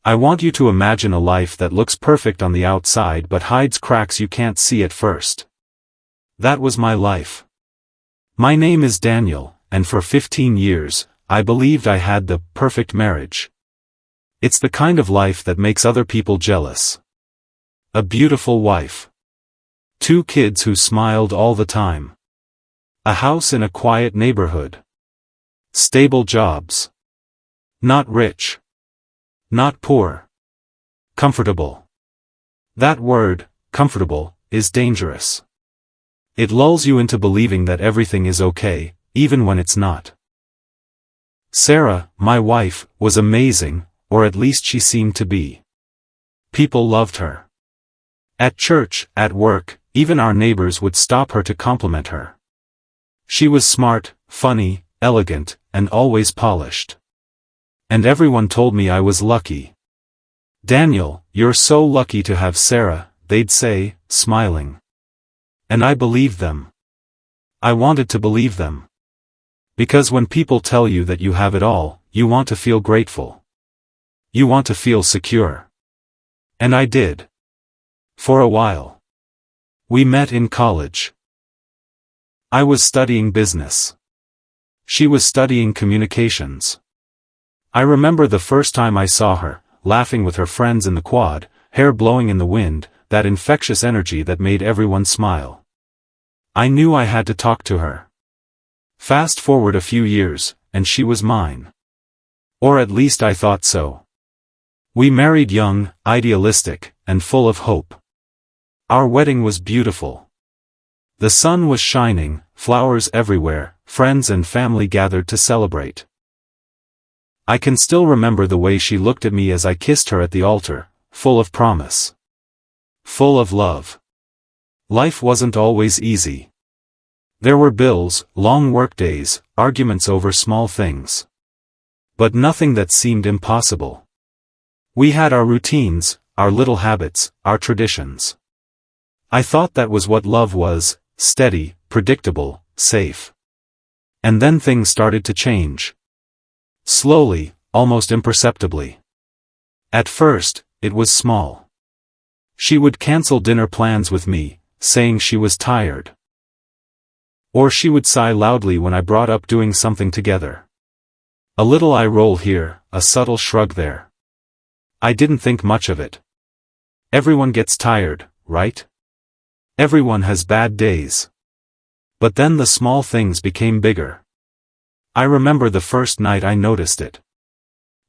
I want you to imagine a life that looks perfect on the outside but hides cracks you can't see at first. That was my life. My name is Daniel, and for 15 years, I believed I had the perfect marriage. It's the kind of life that makes other people jealous. A beautiful wife. 2 kids who smiled all the time. A house in a quiet neighborhood. Stable jobs. Not rich. Not poor. Comfortable. That word, comfortable, is dangerous. It lulls you into believing that everything is okay, even when it's not. Sarah, my wife, was amazing, or at least she seemed to be. People loved her. At church, at work, even our neighbors would stop her to compliment her. She was smart, funny, elegant, and always polished. And everyone told me I was lucky. Daniel, you're so lucky to have Sarah, they'd say, smiling. And I believed them. I wanted to believe them. Because when people tell you that you have it all, you want to feel grateful. You want to feel secure. And I did. For a while. We met in college. I was studying business. She was studying communications. I remember the first time I saw her, laughing with her friends in the quad, hair blowing in the wind, that infectious energy that made everyone smile. I knew I had to talk to her. Fast forward a few years, and she was mine. Or at least I thought so. We married young, idealistic, and full of hope. Our wedding was beautiful. The sun was shining, flowers everywhere, friends and family gathered to celebrate. I can still remember the way she looked at me as I kissed her at the altar, full of promise. Full of love. Life wasn't always easy. There were bills, long workdays, arguments over small things. But nothing that seemed impossible. We had our routines, our little habits, our traditions. I thought that was what love was, steady, predictable, safe. And then things started to change. Slowly, almost imperceptibly. At first, it was small. She would cancel dinner plans with me, saying she was tired. Or she would sigh loudly when I brought up doing something together. A little eye roll here, a subtle shrug there. I didn't think much of it. Everyone gets tired, right? Everyone has bad days. But then the small things became bigger. I remember the first night I noticed it.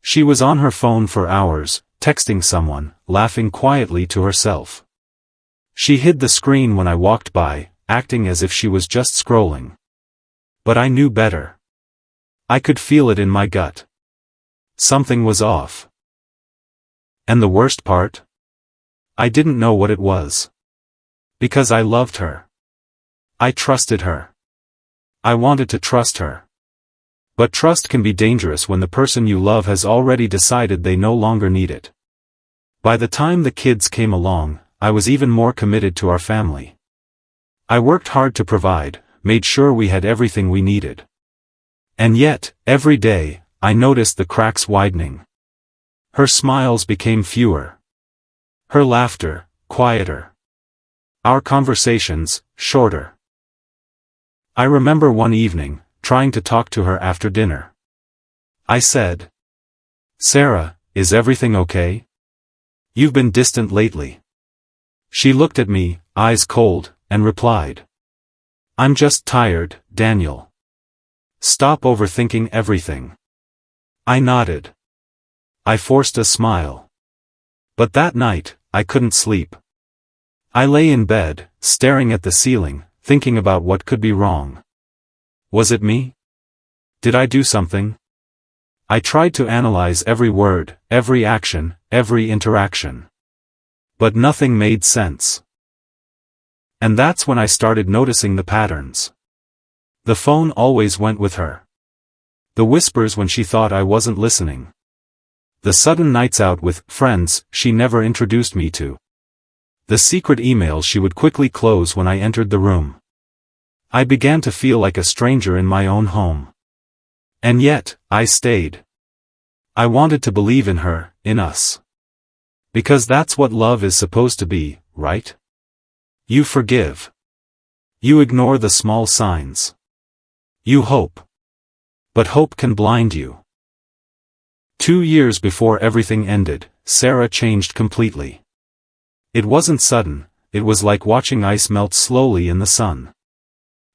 She was on her phone for hours, texting someone, laughing quietly to herself. She hid the screen when I walked by, acting as if she was just scrolling. But I knew better. I could feel it in my gut. Something was off. And the worst part? I didn't know what it was. Because I loved her. I trusted her. I wanted to trust her. But trust can be dangerous when the person you love has already decided they no longer need it. By the time the kids came along, I was even more committed to our family. I worked hard to provide, made sure we had everything we needed. And yet, every day, I noticed the cracks widening. Her smiles became fewer. Her laughter, quieter. Our conversations, shorter. I remember one evening, trying to talk to her after dinner. I said, "Sarah, is everything okay? You've been distant lately." She looked at me, eyes cold, and replied, "I'm just tired, Daniel. Stop overthinking everything." I nodded. I forced a smile. But that night, I couldn't sleep. I lay in bed, staring at the ceiling, thinking about what could be wrong. Was it me? Did I do something? I tried to analyze every word, every action, every interaction. But nothing made sense. And that's when I started noticing the patterns. The phone always went with her. The whispers when she thought I wasn't listening. The sudden nights out with friends she never introduced me to. The secret emails she would quickly close when I entered the room. I began to feel like a stranger in my own home. And yet, I stayed. I wanted to believe in her, in us. Because that's what love is supposed to be, right? You forgive. You ignore the small signs. You hope. But hope can blind you. 2 years before everything ended, Sarah changed completely. It wasn't sudden, it was like watching ice melt slowly in the sun.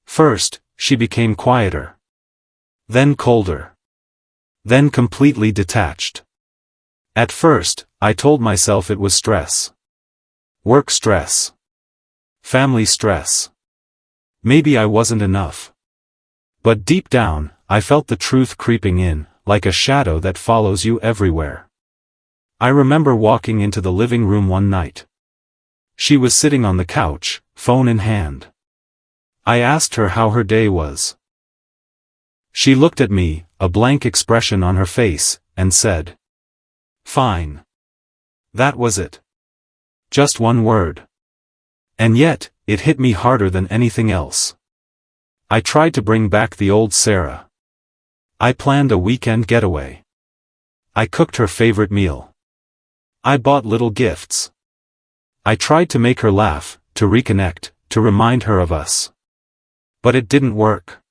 First, she became quieter. Then colder. Then completely detached. At first, I told myself it was stress. Work stress. Family stress. Maybe I wasn't enough. But deep down, I felt the truth creeping in, like a shadow that follows you everywhere. I remember walking into the living room one night. She was sitting on the couch, phone in hand. I asked her how her day was. She looked at me, a blank expression on her face, and said, "Fine." That was it. Just one word. And yet, it hit me harder than anything else. I tried to bring back the old Sarah. I planned a weekend getaway. I cooked her favorite meal. I bought little gifts. I tried to make her laugh, to reconnect, to remind her of us. But it didn't work.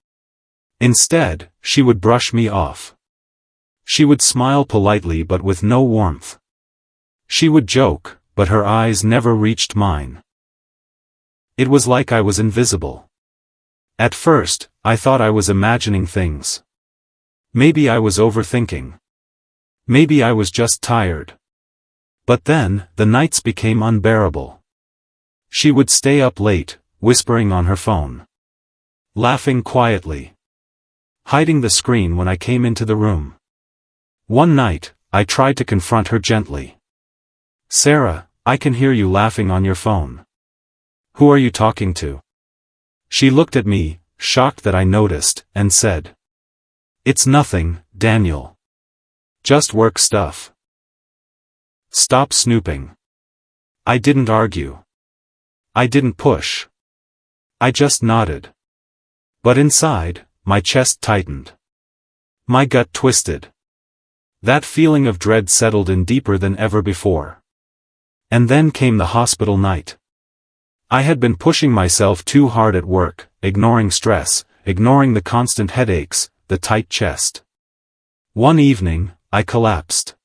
Instead, she would brush me off. She would smile politely but with no warmth. She would joke, but her eyes never reached mine. It was like I was invisible. At first, I thought I was imagining things. Maybe I was overthinking. Maybe I was just tired. But then, the nights became unbearable. She would stay up late, whispering on her phone. Laughing quietly. Hiding the screen when I came into the room. One night, I tried to confront her gently. "Sarah, I can hear you laughing on your phone. Who are you talking to?" She looked at me, shocked that I noticed, and said, "It's nothing, Daniel. Just work stuff. Stop snooping." I didn't argue. I didn't push. I just nodded. But inside, my chest tightened. My gut twisted. That feeling of dread settled in deeper than ever before. And then came the hospital night. I had been pushing myself too hard at work, ignoring stress, ignoring the constant headaches, the tight chest. One evening, I collapsed.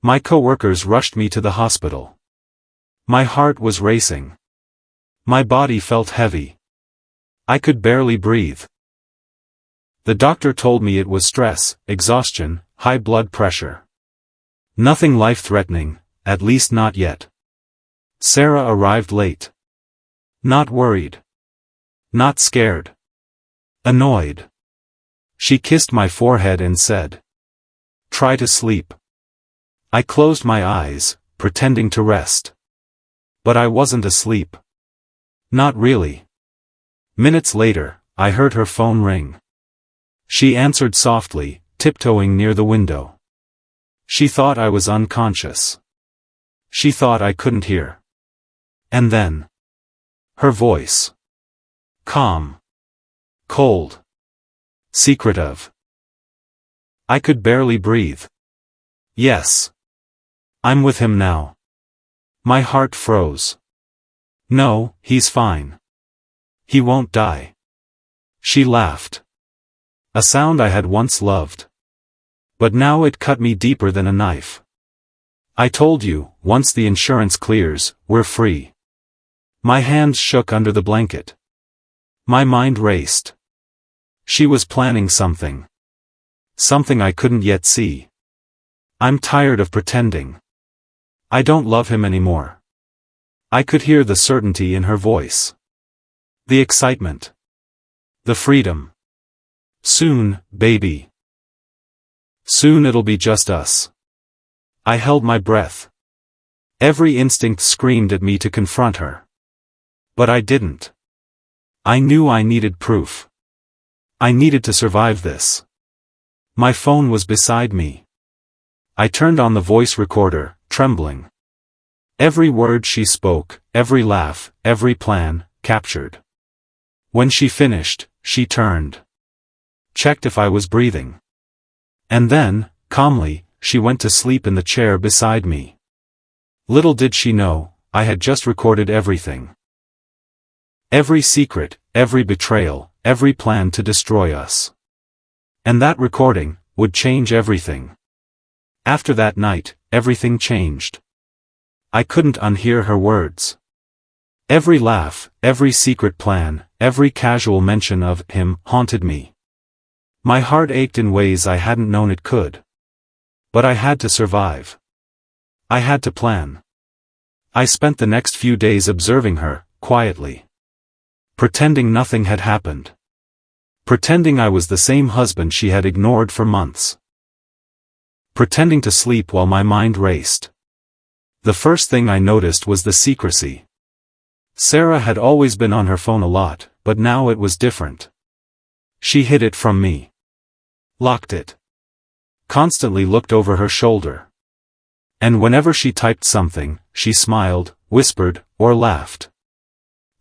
My coworkers rushed me to the hospital. My heart was racing. My body felt heavy. I could barely breathe. The doctor told me it was stress, exhaustion, high blood pressure. Nothing life-threatening, at least not yet. Sarah arrived late. Not worried. Not scared. Annoyed. She kissed my forehead and said, "Try to sleep." I closed my eyes, pretending to rest. But I wasn't asleep. Not really. Minutes later, I heard her phone ring. She answered softly, tiptoeing near the window. She thought I was unconscious. She thought I couldn't hear. And then, her voice. Calm. Cold. Secretive. I could barely breathe. "Yes. I'm with him now." My heart froze. "No, he's fine. He won't die." She laughed. A sound I had once loved. But now it cut me deeper than a knife. "I told you, once the insurance clears, we're free." My hands shook under the blanket. My mind raced. She was planning something. Something I couldn't yet see. "I'm tired of pretending. I don't love him anymore." I could hear the certainty in her voice. The excitement. The freedom. "Soon, baby. Soon it'll be just us." I held my breath. Every instinct screamed at me to confront her. But I didn't. I knew I needed proof. I needed to survive this. My phone was beside me. I turned on the voice recorder, trembling. Every word she spoke, every laugh, every plan, captured. When she finished, she turned. Checked if I was breathing. And then, calmly, she went to sleep in the chair beside me. Little did she know, I had just recorded everything. Every secret, every betrayal, every plan to destroy us. And that recording would change everything. After that night, everything changed. I couldn't unhear her words. Every laugh, every secret plan, every casual mention of him haunted me. My heart ached in ways I hadn't known it could. But I had to survive. I had to plan. I spent the next few days observing her, quietly. Pretending nothing had happened. Pretending I was the same husband she had ignored for months. Pretending to sleep while my mind raced. The first thing I noticed was the secrecy. Sarah had always been on her phone a lot, but now it was different. She hid it from me. Locked it. Constantly looked over her shoulder. And whenever she typed something, she smiled, whispered, or laughed.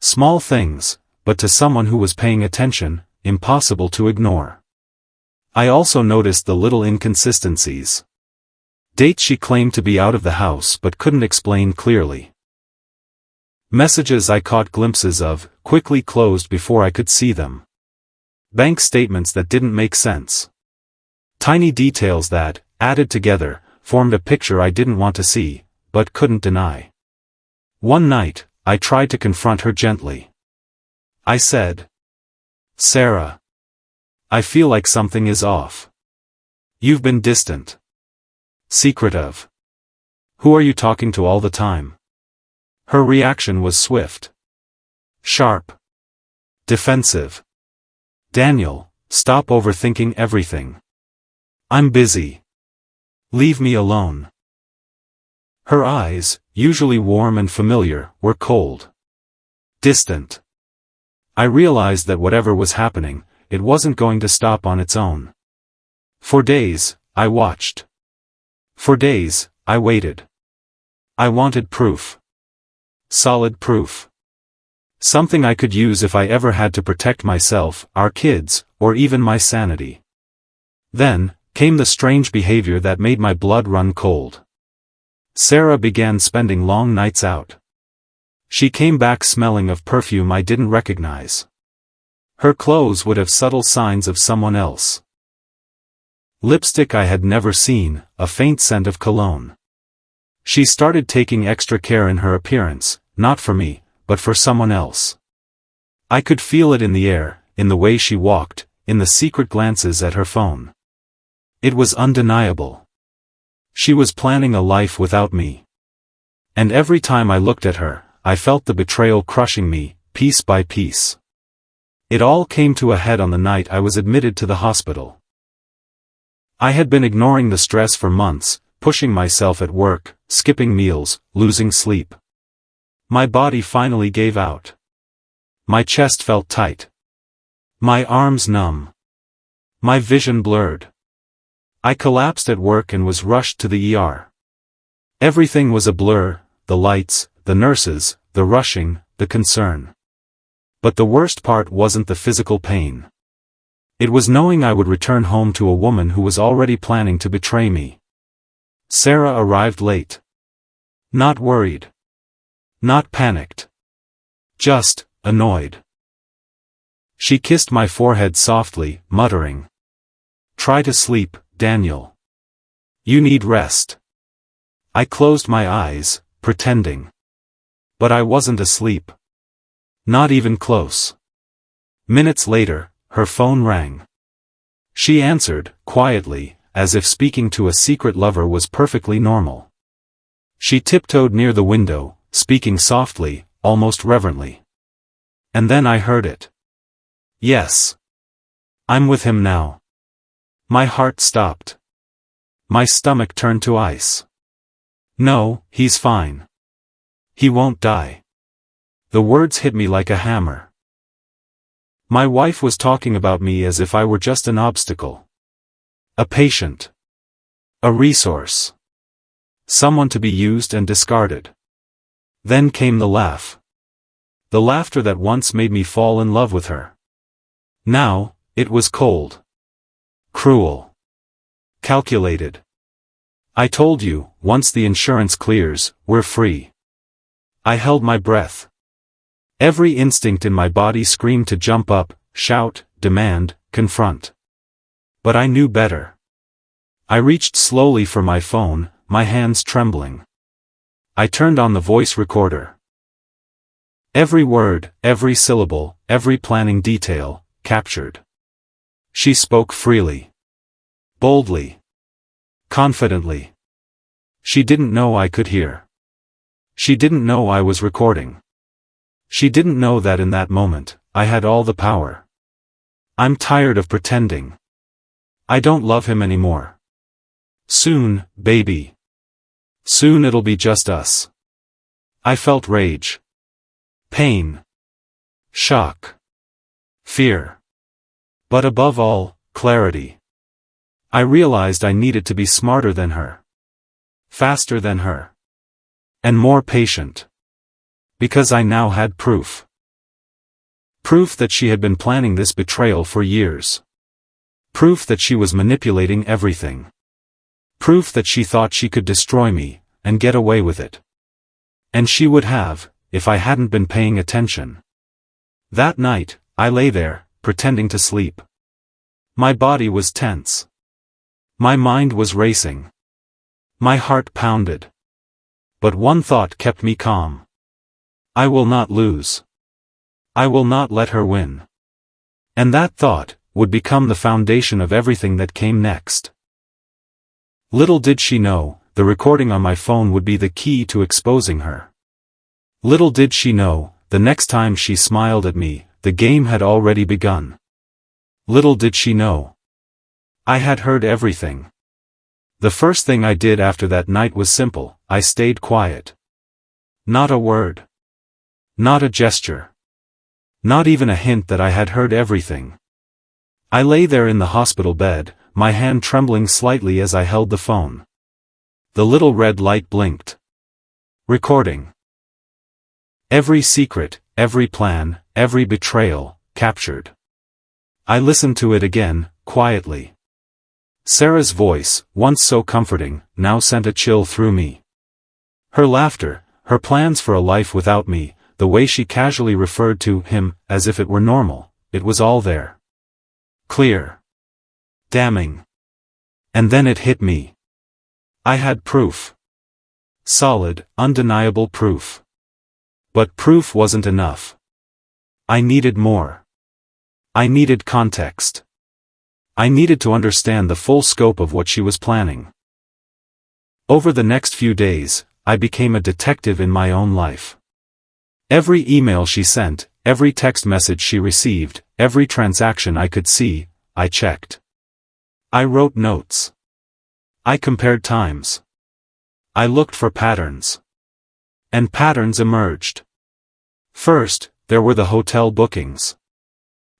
Small things, but to someone who was paying attention, impossible to ignore. I also noticed the little inconsistencies. Dates she claimed to be out of the house but couldn't explain clearly. Messages I caught glimpses of, quickly closed before I could see them. Bank statements that didn't make sense. Tiny details that, added together, formed a picture I didn't want to see, but couldn't deny. One night, I tried to confront her gently. I said, "Sarah, I feel like something is off. You've been distant. Secretive. Who are you talking to all the time?" Her reaction was swift. Sharp. Defensive. "Daniel, stop overthinking everything. I'm busy. Leave me alone." Her eyes, usually warm and familiar, were cold. Distant. I realized that whatever was happening, it wasn't going to stop on its own. For days, I watched. For days, I waited. I wanted proof. Solid proof. Something I could use if I ever had to protect myself, our kids, or even my sanity. Then came the strange behavior that made my blood run cold. Sarah began spending long nights out. She came back smelling of perfume I didn't recognize. Her clothes would have subtle signs of someone else. Lipstick I had never seen, a faint scent of cologne. She started taking extra care in her appearance, not for me, but for someone else. I could feel it in the air, in the way she walked, in the secret glances at her phone. It was undeniable. She was planning a life without me. And every time I looked at her, I felt the betrayal crushing me, piece by piece. It all came to a head on the night I was admitted to the hospital. I had been ignoring the stress for months, pushing myself at work, skipping meals, losing sleep. My body finally gave out. My chest felt tight. My arms numb. My vision blurred. I collapsed at work and was rushed to the ER. Everything was a blur, the lights, the nurses, the rushing, the concern. But the worst part wasn't the physical pain. It was knowing I would return home to a woman who was already planning to betray me. Sarah arrived late. Not worried. Not panicked. Just annoyed. She kissed my forehead softly, muttering, "Try to sleep, Daniel. You need rest." I closed my eyes, pretending. But I wasn't asleep. Not even close. Minutes later, her phone rang. She answered, quietly, as if speaking to a secret lover was perfectly normal. She tiptoed near the window, speaking softly, almost reverently. And then I heard it. "Yes. I'm with him now." My heart stopped. My stomach turned to ice. "No, he's fine. He won't die." The words hit me like a hammer. My wife was talking about me as if I were just an obstacle. A patient. A resource. Someone to be used and discarded. Then came the laugh. The laughter that once made me fall in love with her. Now, it was cold. Cruel. Calculated. I told you, once the insurance clears, we're free. I held my breath. Every instinct in my body screamed to jump up, shout, demand, confront. But I knew better. I reached slowly for my phone, my hands trembling. I turned on the voice recorder. Every word, every syllable, every planning detail, captured. She spoke freely. Boldly. Confidently. She didn't know I could hear. She didn't know I was recording. She didn't know that in that moment, I had all the power. I'm tired of pretending. I don't love him anymore. Soon, baby. Soon it'll be just us. I felt rage. Pain. Shock. Fear. But above all, clarity. I realized I needed to be smarter than her. Faster than her. And more patient. Because I now had proof. Proof that she had been planning this betrayal for years. Proof that she was manipulating everything. Proof that she thought she could destroy me, and get away with it. And she would have, if I hadn't been paying attention. That night, I lay there, pretending to sleep. My body was tense. My mind was racing. My heart pounded. But one thought kept me calm. I will not lose. I will not let her win. And that thought would become the foundation of everything that came next. Little did she know, the recording on my phone would be the key to exposing her. Little did she know, the next time she smiled at me, the game had already begun. Little did she know. I had heard everything. The first thing I did after that night was simple, I stayed quiet. Not a word. Not a gesture. Not even a hint that I had heard everything. I lay there in the hospital bed, my hand trembling slightly as I held the phone. The little red light blinked. Recording. Every secret, every plan, every betrayal, captured. I listened to it again, quietly. Sarah's voice, once so comforting, now sent a chill through me. Her laughter, her plans for a life without me, the way she casually referred to him, as if it were normal, it was all there. Clear. Damning. And then it hit me. I had proof. Solid, undeniable proof. But proof wasn't enough. I needed more. I needed context. I needed to understand the full scope of what she was planning. Over the next few days, I became a detective in my own life. Every email she sent, every text message she received, every transaction I could see, I checked. I wrote notes. I compared times. I looked for patterns. And patterns emerged. First, there were the hotel bookings.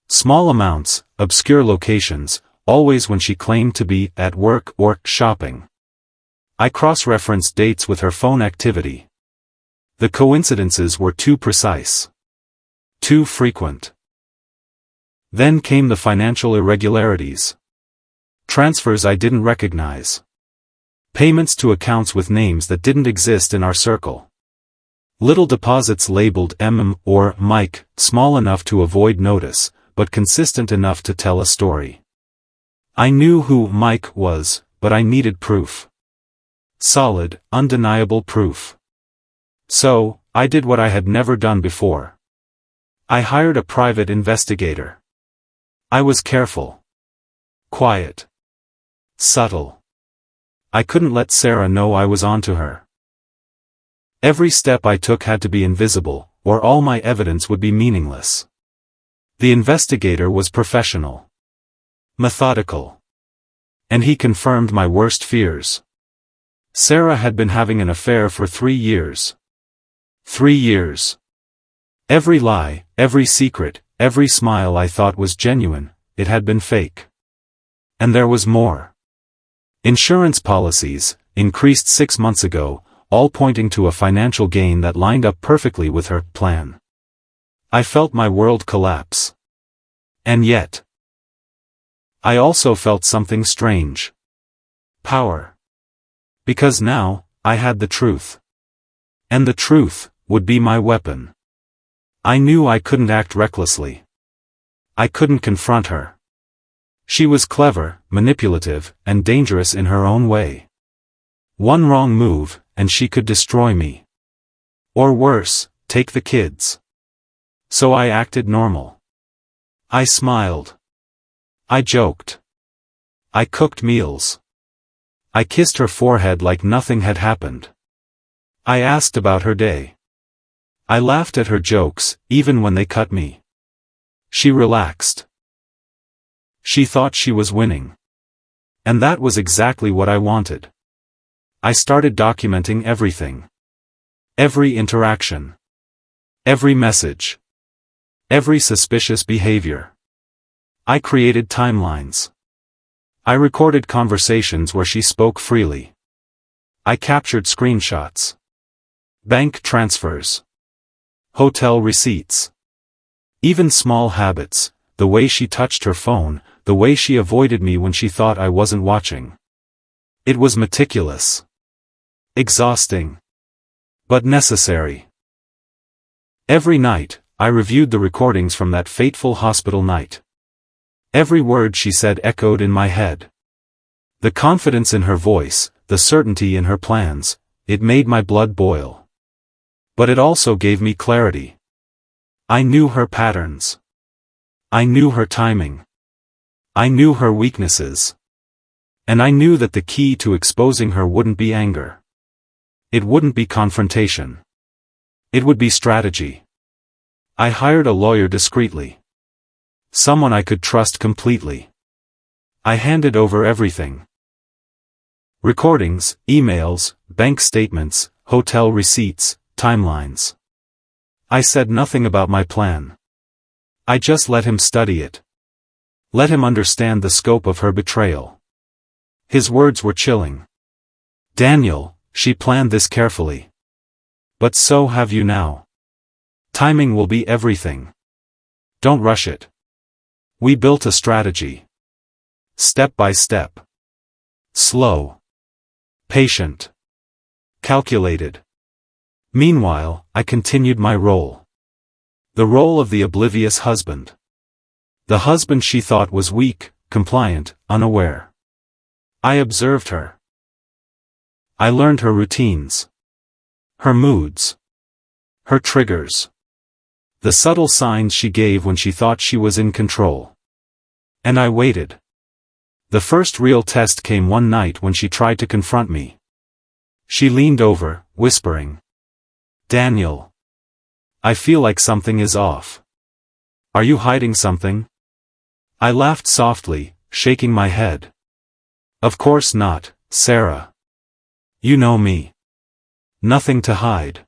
Small amounts, obscure locations, always when she claimed to be at work or shopping. I cross-referenced dates with her phone activity. The coincidences were too precise. Too frequent. Then came the financial irregularities. Transfers I didn't recognize. Payments to accounts with names that didn't exist in our circle. Little deposits labeled M or Mike, small enough to avoid notice, but consistent enough to tell a story. I knew who Mike was, but I needed proof. Solid, undeniable proof. So, I did what I had never done before. I hired a private investigator. I was careful. Quiet. Subtle. I couldn't let Sarah know I was onto her. Every step I took had to be invisible, or all my evidence would be meaningless. The investigator was professional. Methodical. And he confirmed my worst fears. Sarah had been having an affair for 3 years. 3 years. Every lie, every secret, every smile I thought was genuine, it had been fake. And there was more. Insurance policies, increased 6 months ago, all pointing to a financial gain that lined up perfectly with her plan. I felt my world collapse. And yet, I also felt something strange. Power. Because now, I had the truth. And the truth would be my weapon. I knew I couldn't act recklessly. I couldn't confront her. She was clever, manipulative, and dangerous in her own way. One wrong move, and she could destroy me. Or worse, take the kids. So I acted normal. I smiled. I joked. I cooked meals. I kissed her forehead like nothing had happened. I asked about her day. I laughed at her jokes, even when they cut me. She relaxed. She thought she was winning. And that was exactly what I wanted. I started documenting everything. Every interaction. Every message. Every suspicious behavior. I created timelines. I recorded conversations where she spoke freely. I captured screenshots. Bank transfers. Hotel receipts. Even small habits, the way she touched her phone, the way she avoided me when she thought I wasn't watching. It was meticulous. Exhausting. But necessary. Every night, I reviewed the recordings from that fateful hospital night. Every word she said echoed in my head. The confidence in her voice, the certainty in her plans, it made my blood boil. But it also gave me clarity. I knew her patterns. I knew her timing. I knew her weaknesses. And I knew that the key to exposing her wouldn't be anger. It wouldn't be confrontation. It would be strategy. I hired a lawyer discreetly. Someone I could trust completely. I handed over everything. Recordings, emails, bank statements, hotel receipts, timelines. I said nothing about my plan. I just let him study it. Let him understand the scope of her betrayal. His words were chilling. Daniel, she planned this carefully. But so have you now. Timing will be everything. Don't rush it. We built a strategy. Step by step. Slow. Patient. Calculated. Meanwhile, I continued my role. The role of the oblivious husband. The husband she thought was weak, compliant, unaware. I observed her. I learned her routines. Her moods. Her triggers. The subtle signs she gave when she thought she was in control. And I waited. The first real test came one night when she tried to confront me. She leaned over, whispering. Daniel. I feel like something is off. Are you hiding something? I laughed softly, shaking my head. Of course not, Sarah. You know me. Nothing to hide.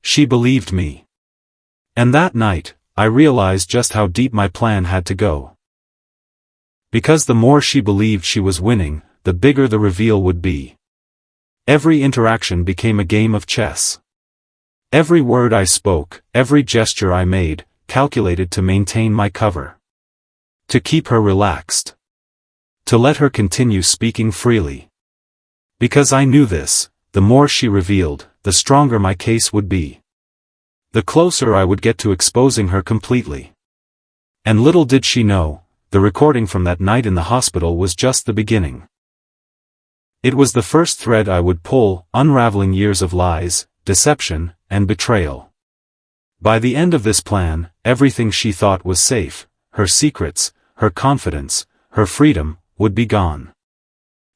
She believed me. And that night, I realized just how deep my plan had to go. Because the more she believed she was winning, the bigger the reveal would be. Every interaction became a game of chess. Every word I spoke, every gesture I made, calculated to maintain my cover. To keep her relaxed. To let her continue speaking freely. Because I knew this, the more she revealed, the stronger my case would be. The closer I would get to exposing her completely. And little did she know, the recording from that night in the hospital was just the beginning. It was the first thread I would pull, unraveling years of lies, deception, and betrayal. By the end of this plan, everything she thought was safe, her secrets, her confidence, her freedom, would be gone.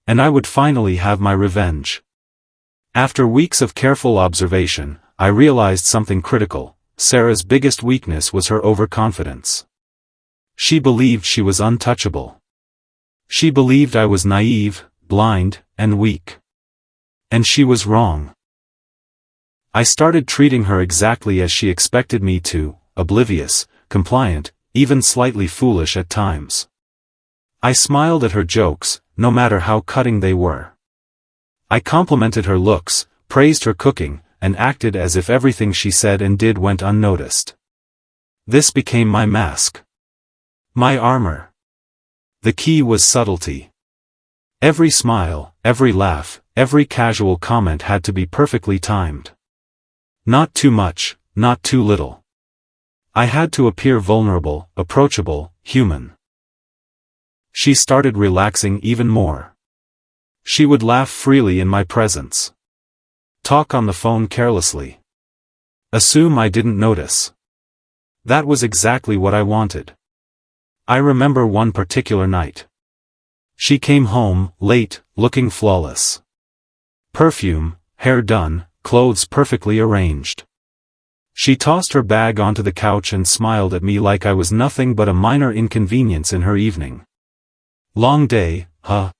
And I would finally have my revenge. After weeks of careful observation, I realized something critical. Sarah's biggest weakness was her overconfidence. She believed she was untouchable. She believed I was naive, blind, and weak. And she was wrong. I started treating her exactly as she expected me to, oblivious, compliant, even slightly foolish at times. I smiled at her jokes, no matter how cutting they were. I complimented her looks, praised her cooking, and acted as if everything she said and did went unnoticed. This became my mask. My armor. The key was subtlety. Every smile, every laugh, every casual comment had to be perfectly timed. Not too much, not too little. I had to appear vulnerable, approachable, human. She started relaxing even more. She would laugh freely in my presence. Talk on the phone carelessly. Assume I didn't notice. That was exactly what I wanted. I remember one particular night. She came home, late, looking flawless. Perfume, hair done, clothes perfectly arranged. She tossed her bag onto the couch and smiled at me like I was nothing but a minor inconvenience in her evening. Long day, huh?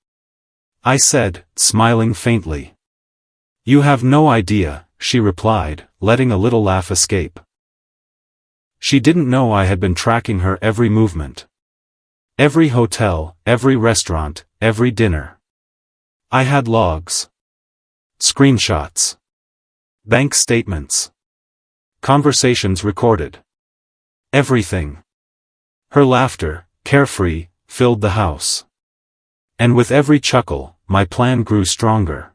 I said, smiling faintly. You have no idea, she replied, letting a little laugh escape. She didn't know I had been tracking her every movement. Every hotel, every restaurant, every dinner. I had logs. Screenshots. Bank statements. Conversations recorded. Everything. Her laughter, carefree, filled the house. And with every chuckle, my plan grew stronger.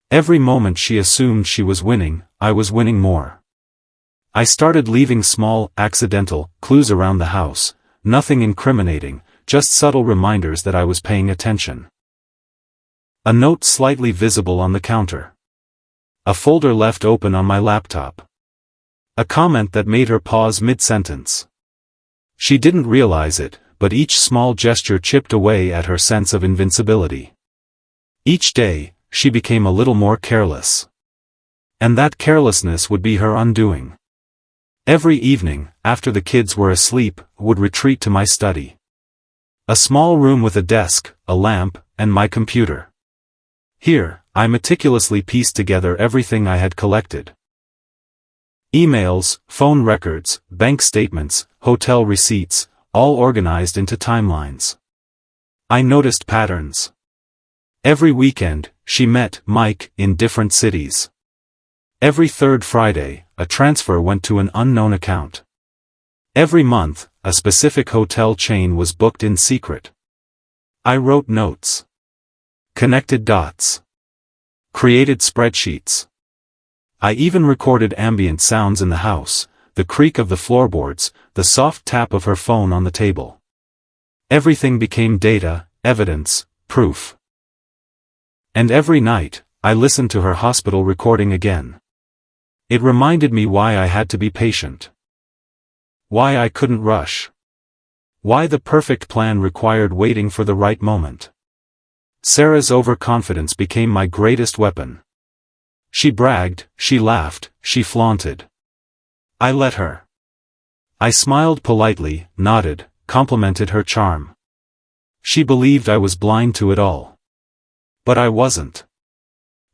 Every moment she assumed she was winning, I was winning more. I started leaving small, accidental, clues around the house, nothing incriminating, just subtle reminders that I was paying attention. A note slightly visible on the counter. A folder left open on my laptop. A comment that made her pause mid-sentence. She didn't realize it, but each small gesture chipped away at her sense of invincibility. Each day, she became a little more careless. And that carelessness would be her undoing. Every evening, after the kids were asleep, would retreat to my study. A small room with a desk, a lamp, and my computer. Here, I meticulously pieced together everything I had collected. Emails, phone records, bank statements, hotel receipts, all organized into timelines. I noticed patterns. Every weekend, she met Mike in different cities. Every third Friday, a transfer went to an unknown account. Every month, a specific hotel chain was booked in secret. I wrote notes. Connected dots. Created spreadsheets. I even recorded ambient sounds in the house, the creak of the floorboards, the soft tap of her phone on the table. Everything became data, evidence, proof. And every night, I listened to her hospital recording again. It reminded me why I had to be patient. Why I couldn't rush. Why the perfect plan required waiting for the right moment. Sarah's overconfidence became my greatest weapon. She bragged, she laughed, she flaunted. I let her. I smiled politely, nodded, complimented her charm. She believed I was blind to it all. But I wasn't.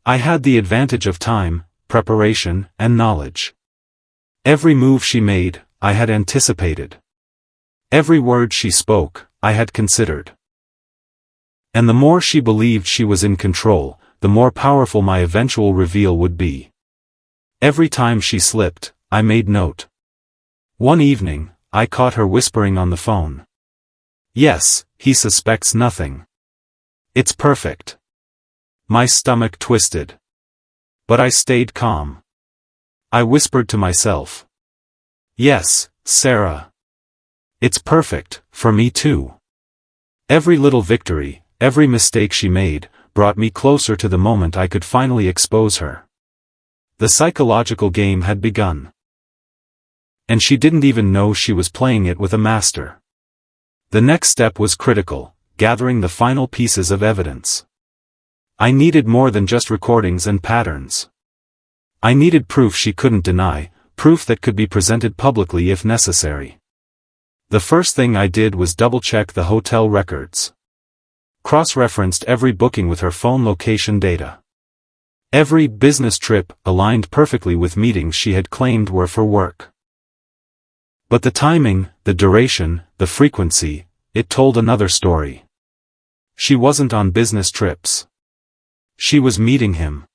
I had the advantage of time, preparation, and knowledge. Every move she made, I had anticipated. Every word she spoke, I had considered. And the more she believed she was in control, the more powerful my eventual reveal would be. Every time she slipped, I made note. One evening, I caught her whispering on the phone. Yes, he suspects nothing. It's perfect. My stomach twisted. But I stayed calm. I whispered to myself. Yes, Sarah. It's perfect, for me too. Every little victory, every mistake she made, brought me closer to the moment I could finally expose her. The psychological game had begun. And she didn't even know she was playing it with a master. The next step was critical, gathering the final pieces of evidence. I needed more than just recordings and patterns. I needed proof she couldn't deny, proof that could be presented publicly if necessary. The first thing I did was double-check the hotel records. Cross-referenced every booking with her phone location data. Every business trip aligned perfectly with meetings she had claimed were for work. But the timing, the duration, the frequency, it told another story. She wasn't on business trips. She was meeting him.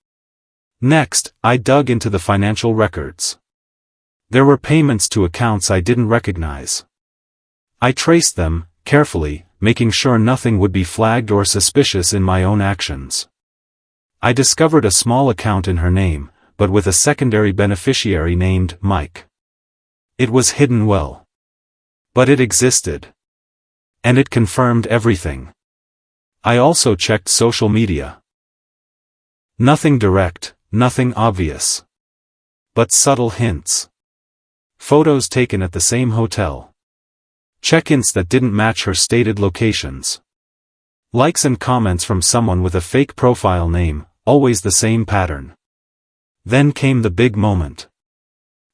Next, I dug into the financial records. There were payments to accounts I didn't recognize. I traced them, carefully, making sure nothing would be flagged or suspicious in my own actions. I discovered a small account in her name, but with a secondary beneficiary named Mike. It was hidden well. But it existed. And it confirmed everything. I also checked social media. Nothing direct, nothing obvious. But subtle hints. Photos taken at the same hotel. Check-ins that didn't match her stated locations. Likes and comments from someone with a fake profile name, always the same pattern. Then came the big moment.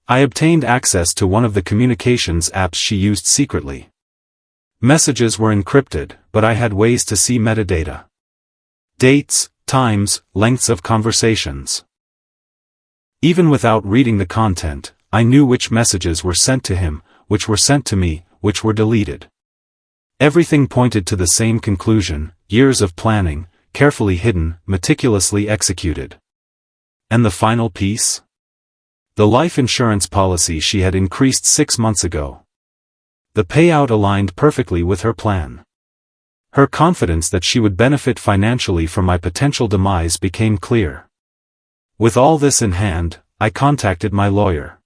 I obtained access to one of the communications apps she used secretly. Messages were encrypted, but I had ways to see metadata. Dates, times, lengths of conversations. Even without reading the content, I knew which messages were sent to him, which were sent to me, which were deleted. Everything pointed to the same conclusion: years of planning, carefully hidden, meticulously executed. And the final piece? The life insurance policy she had increased 6 months ago. The payout aligned perfectly with her plan. Her confidence that she would benefit financially from my potential demise became clear. With all this in hand, I contacted my lawyer.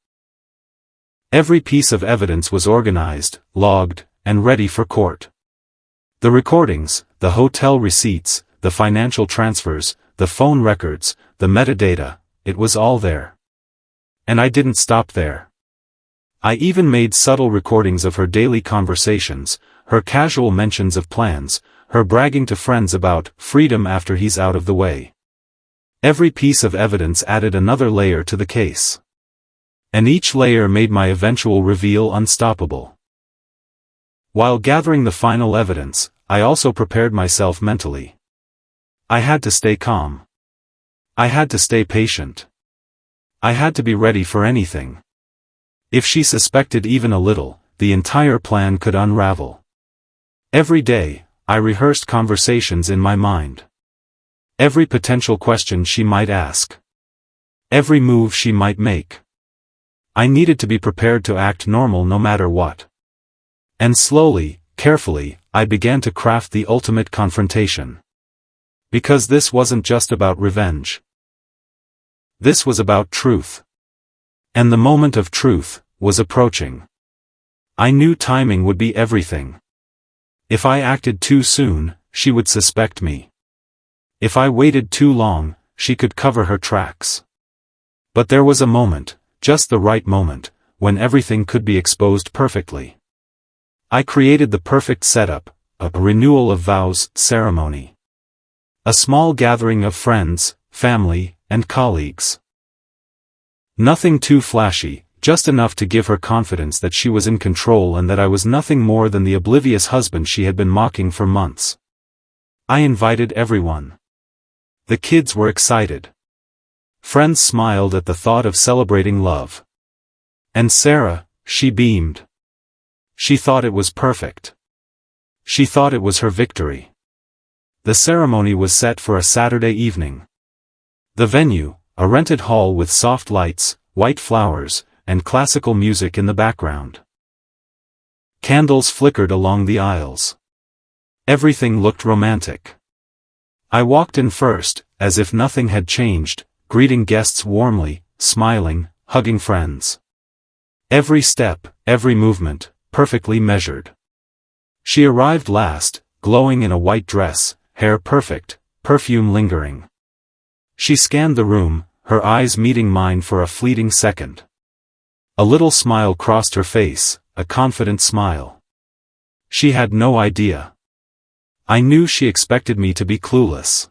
Every piece of evidence was organized, logged, and ready for court. The recordings, the hotel receipts, the financial transfers, the phone records, the metadata, it was all there. And I didn't stop there. I even made subtle recordings of her daily conversations, her casual mentions of plans, her bragging to friends about freedom after he's out of the way. Every piece of evidence added another layer to the case. And each layer made my eventual reveal unstoppable. While gathering the final evidence, I also prepared myself mentally. I had to stay calm. I had to stay patient. I had to be ready for anything. If she suspected even a little, the entire plan could unravel. Every day, I rehearsed conversations in my mind. Every potential question she might ask. Every move she might make. I needed to be prepared to act normal no matter what. And slowly, carefully, I began to craft the ultimate confrontation. Because this wasn't just about revenge. This was about truth. And the moment of truth was approaching. I knew timing would be everything. If I acted too soon, she would suspect me. If I waited too long, she could cover her tracks. But there was a moment, just the right moment, when everything could be exposed perfectly. I created the perfect setup, a renewal of vows ceremony. A small gathering of friends, family, and colleagues. Nothing too flashy, just enough to give her confidence that she was in control and that I was nothing more than the oblivious husband she had been mocking for months. I invited everyone. The kids were excited. Friends smiled at the thought of celebrating love. And Sarah, she beamed. She thought it was perfect. She thought it was her victory. The ceremony was set for a Saturday evening. The venue, a rented hall with soft lights, white flowers, and classical music in the background. Candles flickered along the aisles. Everything looked romantic. I walked in first, as if nothing had changed, greeting guests warmly, smiling, hugging friends. Every step, every movement, perfectly measured. She arrived last, glowing in a white dress, hair perfect, perfume lingering. She scanned the room, her eyes meeting mine for a fleeting second. A little smile crossed her face, a confident smile. She had no idea. I knew she expected me to be clueless.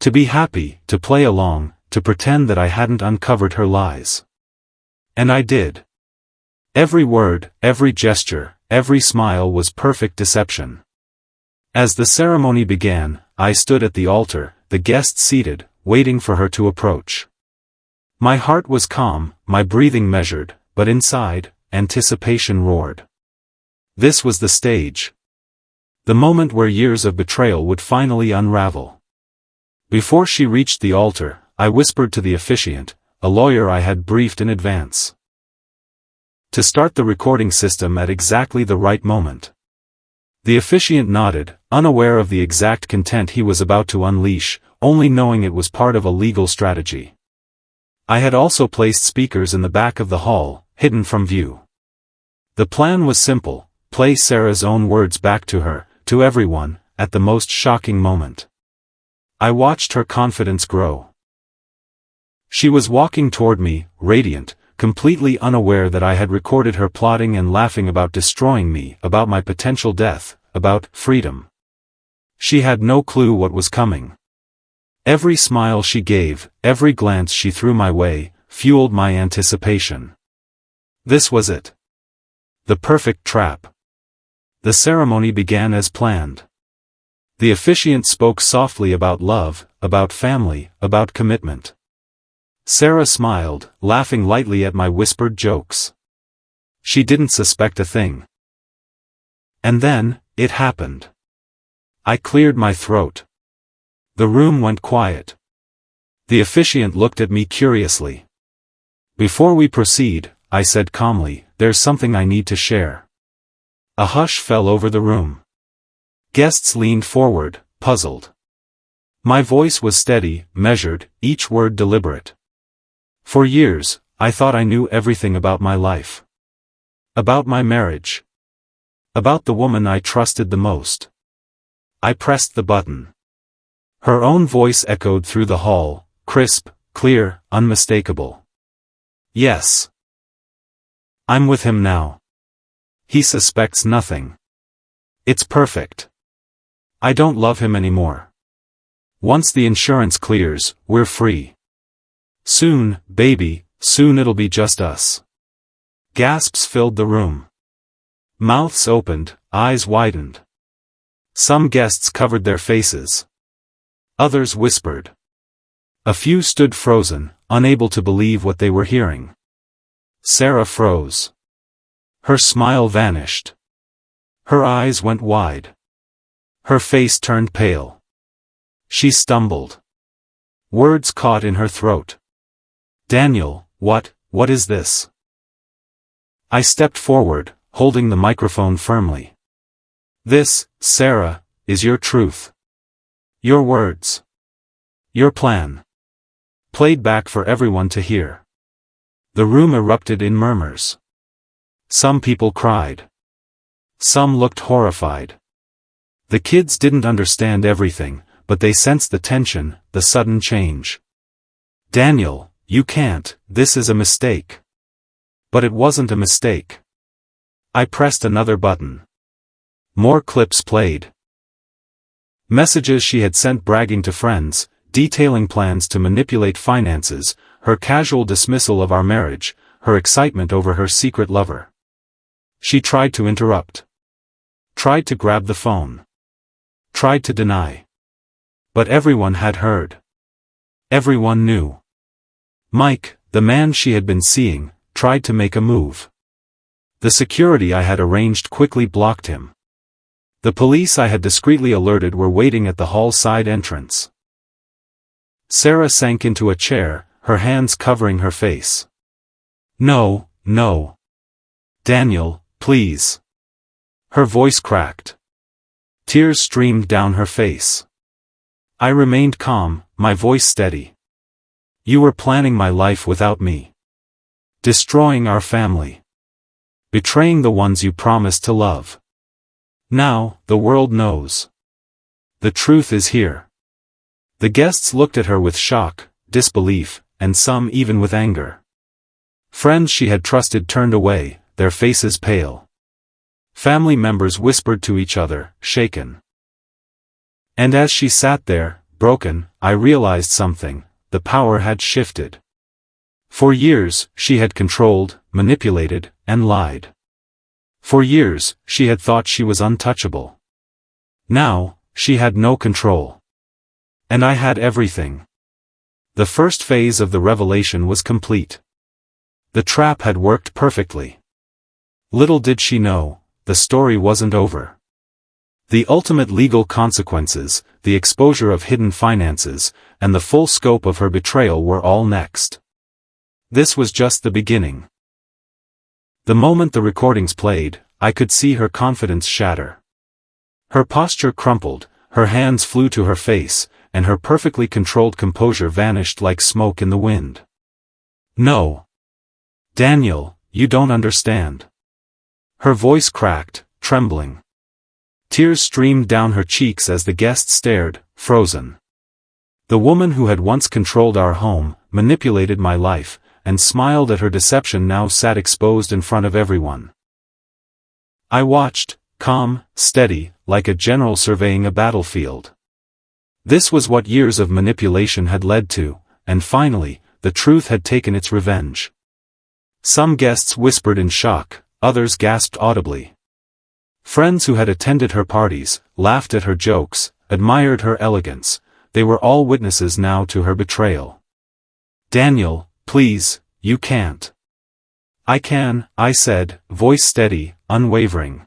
To be happy, to play along, to pretend that I hadn't uncovered her lies. And I did. Every word, every gesture, every smile was perfect deception. As the ceremony began, I stood at the altar, the guests seated, waiting for her to approach. My heart was calm, my breathing measured, but inside, anticipation roared. This was the stage. The moment where years of betrayal would finally unravel. Before she reached the altar, I whispered to the officiant, a lawyer I had briefed in advance, to start the recording system at exactly the right moment. The officiant nodded, unaware of the exact content he was about to unleash, only knowing it was part of a legal strategy. I had also placed speakers in the back of the hall, hidden from view. The plan was simple: play Sarah's own words back to her, to everyone, at the most shocking moment. I watched her confidence grow. She was walking toward me, radiant, completely unaware that I had recorded her plotting and laughing about destroying me, about my potential death, about freedom. She had no clue what was coming. Every smile she gave, every glance she threw my way, fueled my anticipation. This was it. The perfect trap. The ceremony began as planned. The officiant spoke softly about love, about family, about commitment. Sarah smiled, laughing lightly at my whispered jokes. She didn't suspect a thing. And then, it happened. I cleared my throat. The room went quiet. The officiant looked at me curiously. "Before we proceed," I said calmly, "there's something I need to share." A hush fell over the room. Guests leaned forward, puzzled. My voice was steady, measured, each word deliberate. For years, I thought I knew everything about my life. About my marriage. About the woman I trusted the most. I pressed the button. Her own voice echoed through the hall, crisp, clear, unmistakable. "Yes. I'm with him now. He suspects nothing. It's perfect. I don't love him anymore. Once the insurance clears, we're free. Soon, baby, soon it'll be just us." Gasps filled the room. Mouths opened, eyes widened. Some guests covered their faces. Others whispered. A few stood frozen, unable to believe what they were hearing. Sarah froze. Her smile vanished. Her eyes went wide. Her face turned pale. She stumbled. Words caught in her throat. "Daniel, what is this?" I stepped forward, holding the microphone firmly. "This, Sarah, is your truth. Your words. Your plan. Played back for everyone to hear." The room erupted in murmurs. Some people cried. Some looked horrified. The kids didn't understand everything, but they sensed the tension, the sudden change. "Daniel, you can't, this is a mistake." But it wasn't a mistake. I pressed another button. More clips played. Messages she had sent bragging to friends, detailing plans to manipulate finances, her casual dismissal of our marriage, her excitement over her secret lover. She tried to interrupt. Tried to grab the phone. Tried to deny. But everyone had heard. Everyone knew. Mike, the man she had been seeing, tried to make a move. The security I had arranged quickly blocked him. The police I had discreetly alerted were waiting at the hall side entrance. Sarah sank into a chair, her hands covering her face. "No, no. Daniel, please." Her voice cracked. Tears streamed down her face. I remained calm, my voice steady. "You were planning my life without me. Destroying our family. Betraying the ones you promised to love. Now, the world knows. The truth is here." The guests looked at her with shock, disbelief, and some even with anger. Friends she had trusted turned away, their faces pale. Family members whispered to each other, shaken. And as she sat there, broken, I realized something: the power had shifted. For years, she had controlled, manipulated, and lied. For years, she had thought she was untouchable. Now, she had no control. And I had everything. The first phase of the revelation was complete. The trap had worked perfectly. Little did she know, the story wasn't over. The ultimate legal consequences, the exposure of hidden finances, and the full scope of her betrayal were all next. This was just the beginning. The moment the recordings played, I could see her confidence shatter. Her posture crumpled, her hands flew to her face, and her perfectly controlled composure vanished like smoke in the wind. "No. Daniel, you don't understand." Her voice cracked, trembling. Tears streamed down her cheeks as the guests stared, frozen. The woman who had once controlled our home, manipulated my life, and smiled at her deception now sat exposed in front of everyone. I watched, calm, steady, like a general surveying a battlefield. This was what years of manipulation had led to, and finally, the truth had taken its revenge. Some guests whispered in shock, others gasped audibly. Friends who had attended her parties, laughed at her jokes, admired her elegance, they were all witnesses now to her betrayal. "Daniel, please, you can't." "I can," I said, voice steady, unwavering.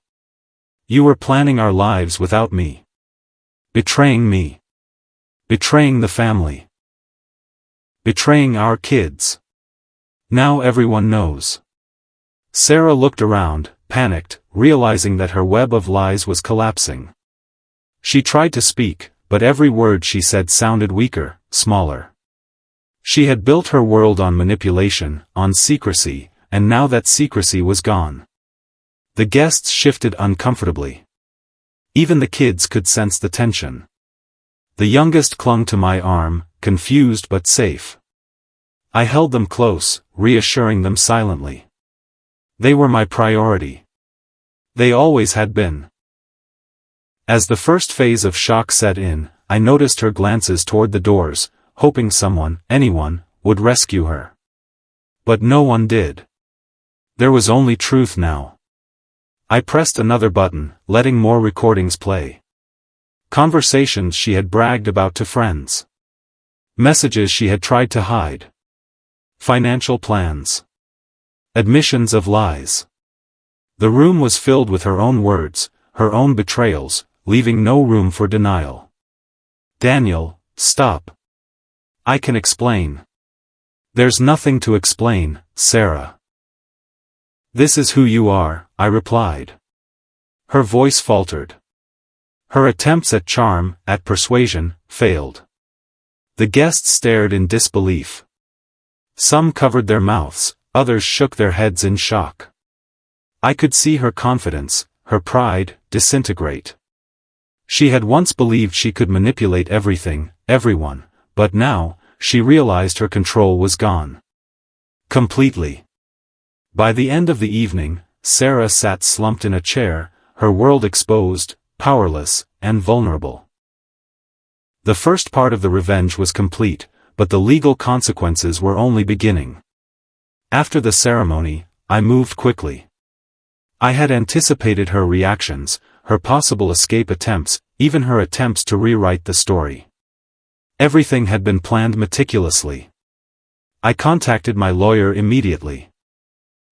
"You were planning our lives without me. Betraying me. Betraying the family. Betraying our kids. Now everyone knows." Sarah looked around, panicked, realizing that her web of lies was collapsing. She tried to speak, but every word she said sounded weaker, smaller. She had built her world on manipulation, on secrecy, and now that secrecy was gone. The guests shifted uncomfortably. Even the kids could sense the tension. The youngest clung to my arm, confused but safe. I held them close, reassuring them silently. They were my priority. They always had been. As the first phase of shock set in, I noticed her glances toward the doors, hoping someone, anyone, would rescue her. But no one did. There was only truth now. I pressed another button, letting more recordings play. Conversations she had bragged about to friends. Messages she had tried to hide. Financial plans. Admissions of lies. The room was filled with her own words, her own betrayals, leaving no room for denial. "Daniel, stop. I can explain." "There's nothing to explain, Sarah. This is who you are," I replied. Her voice faltered. Her attempts at charm, at persuasion, failed. The guests stared in disbelief. Some covered their mouths, others shook their heads in shock. I could see her confidence, her pride, disintegrate. She had once believed she could manipulate everything, everyone, but now, she realized her control was gone. Completely. By the end of the evening, Sarah sat slumped in a chair, her world exposed, powerless, and vulnerable. The first part of the revenge was complete, but the legal consequences were only beginning. After the ceremony, I moved quickly. I had anticipated her reactions, her possible escape attempts, even her attempts to rewrite the story. Everything had been planned meticulously. I contacted my lawyer immediately.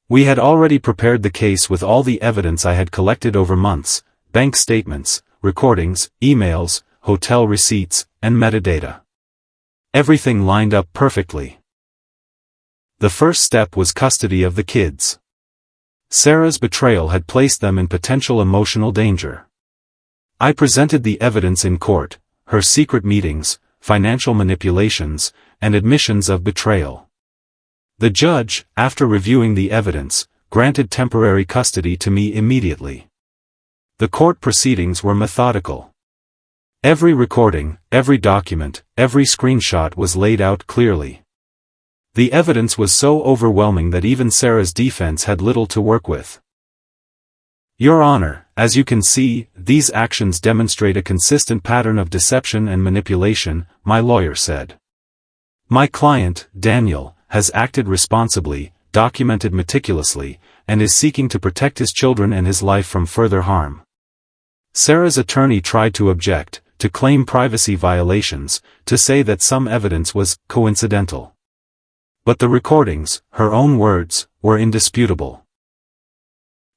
We had already prepared the case with all the evidence I had collected over months, bank statements, recordings, emails, hotel receipts, and metadata. Everything lined up perfectly. The first step was custody of the kids. Sarah's betrayal had placed them in potential emotional danger. I presented the evidence in court, her secret meetings, financial manipulations, and admissions of betrayal. The judge, after reviewing the evidence, granted temporary custody to me immediately. The court proceedings were methodical. Every recording, every document, every screenshot was laid out clearly. The evidence was so overwhelming that even Sarah's defense had little to work with. "Your Honor, as you can see, these actions demonstrate a consistent pattern of deception and manipulation," my lawyer said. "My client, Daniel, has acted responsibly, documented meticulously, and is seeking to protect his children and his life from further harm." Sarah's attorney tried to object, to claim privacy violations, to say that some evidence was coincidental. But the recordings, her own words, were indisputable.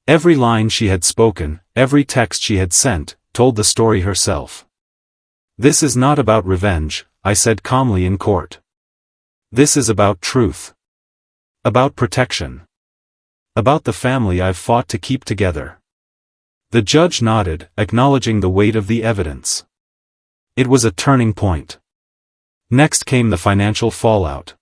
Every line she had spoken, every text she had sent, told the story herself. "This is not about revenge," I said calmly in court. "This is about truth. About protection. About the family I've fought to keep together." The judge nodded, acknowledging the weight of the evidence. It was a turning point. Next came the financial fallout.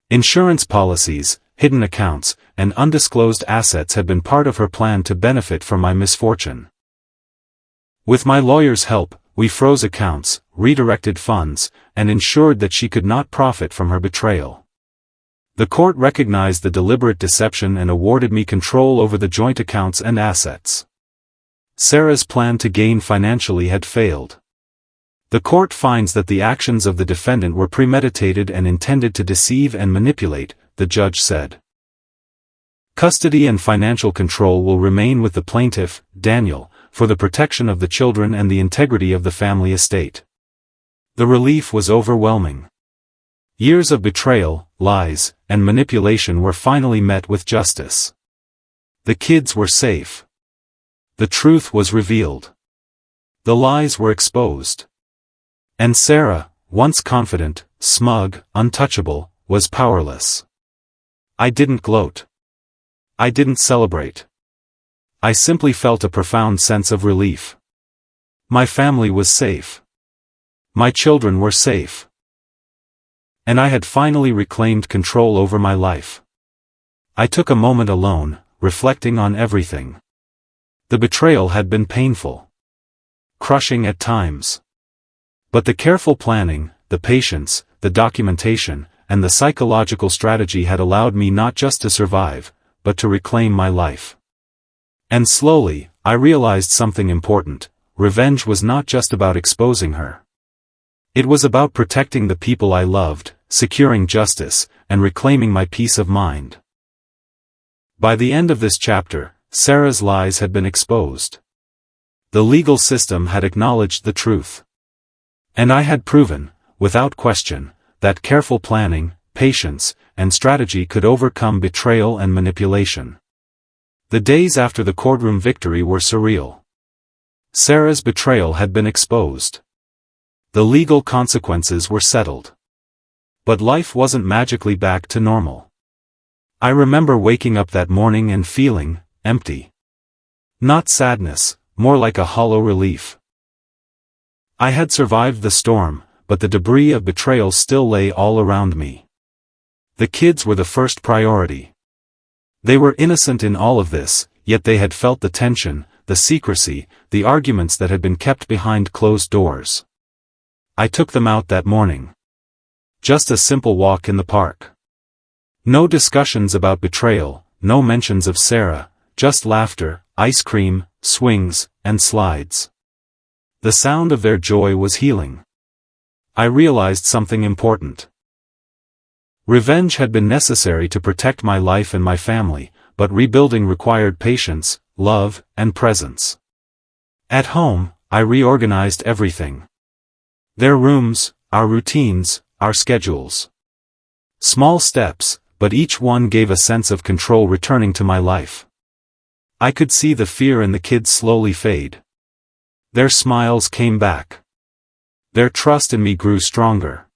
Insurance policies, hidden accounts, and undisclosed assets had been part of her plan to benefit from my misfortune. With my lawyer's help, we froze accounts, redirected funds, and ensured that she could not profit from her betrayal. The court recognized the deliberate deception and awarded me control over the joint accounts and assets. Sarah's plan to gain financially had failed. The court finds that the actions of the defendant were premeditated and intended to deceive and manipulate, the judge said. Custody and financial control will remain with the plaintiff, Daniel, for the protection of the children and the integrity of the family estate. The relief was overwhelming. Years of betrayal, lies, and manipulation were finally met with justice. The kids were safe. The truth was revealed. The lies were exposed. And Sarah, once confident, smug, untouchable, was powerless. I didn't gloat. I didn't celebrate. I simply felt a profound sense of relief. My family was safe. My children were safe. And I had finally reclaimed control over my life. I took a moment alone, reflecting on everything. The betrayal had been painful. Crushing at times. But the careful planning, the patience, the documentation, and the psychological strategy had allowed me not just to survive, but to reclaim my life. And slowly, I realized something important. Revenge was not just about exposing her. It was about protecting the people I loved, securing justice, and reclaiming my peace of mind. By the end of this chapter, Sarah's lies had been exposed. The legal system had acknowledged the truth. And I had proven, without question, that careful planning, patience, and strategy could overcome betrayal and manipulation. The days after the courtroom victory were surreal. Sarah's betrayal had been exposed. The legal consequences were settled. But life wasn't magically back to normal. I remember waking up that morning and feeling empty. Not sadness, more like a hollow relief. I had survived the storm, but the debris of betrayal still lay all around me. The kids were the first priority. They were innocent in all of this, yet they had felt the tension, the secrecy, the arguments that had been kept behind closed doors. I took them out that morning. Just a simple walk in the park. No discussions about betrayal, no mentions of Sarah, just laughter, ice cream, swings, and slides. The sound of their joy was healing. I realized something important. Revenge had been necessary to protect my life and my family, but rebuilding required patience, love, and presence. At home, I reorganized everything. Their rooms, our routines, our schedules. Small steps, but each one gave a sense of control returning to my life. I could see the fear in the kids slowly fade. Their smiles came back. Their trust in me grew stronger.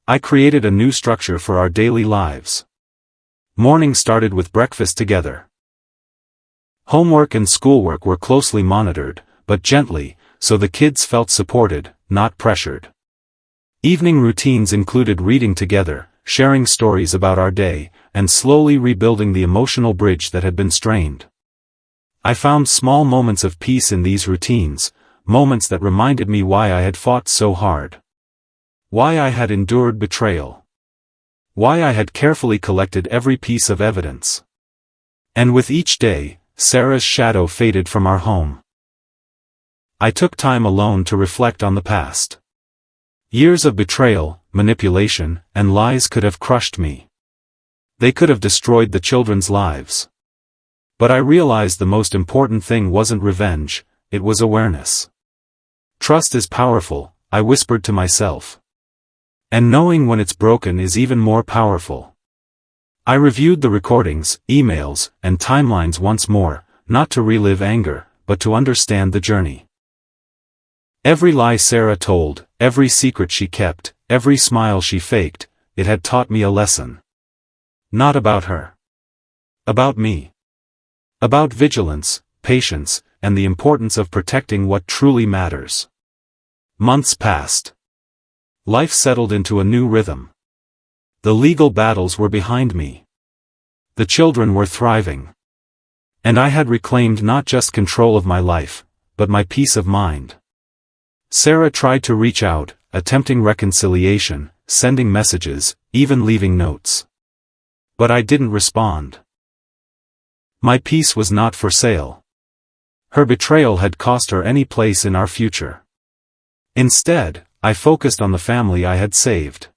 I created a new structure for our daily lives. Morning started with breakfast together. Homework and schoolwork were closely monitored, but gently, so the kids felt supported, not pressured. Evening routines included reading together, sharing stories about our day, and slowly rebuilding the emotional bridge that had been strained. I found small moments of peace in these routines, moments that reminded me why I had fought so hard. Why I had endured betrayal. Why I had carefully collected every piece of evidence. And with each day, Sarah's shadow faded from our home. I took time alone to reflect on the past. Years of betrayal, manipulation, and lies could have crushed me. They could have destroyed the children's lives. But I realized the most important thing wasn't revenge, it was awareness. Trust is powerful, I whispered to myself. And knowing when it's broken is even more powerful. I reviewed the recordings, emails, and timelines once more, not to relive anger, but to understand the journey. Every lie Sarah told, every secret she kept, every smile she faked, it had taught me a lesson. Not about her. About me. About vigilance, patience, and the importance of protecting what truly matters. Months passed. Life settled into a new rhythm. The legal battles were behind me. The children were thriving. And I had reclaimed not just control of my life, but my peace of mind. Sarah tried to reach out, attempting reconciliation, sending messages, even leaving notes. But I didn't respond. My peace was not for sale. Her betrayal had cost her any place in our future. Instead, I focused on the family I had saved.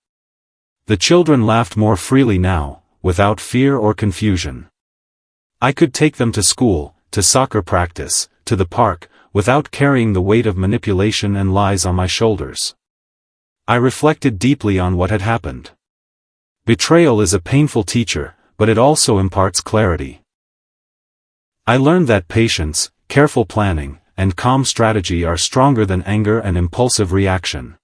The children laughed more freely now, without fear or confusion. I could take them to school, to soccer practice, to the park, without carrying the weight of manipulation and lies on my shoulders. I reflected deeply on what had happened. Betrayal is a painful teacher, but it also imparts clarity. I learned that patience, careful planning, and calm strategy are stronger than anger and impulsive reaction.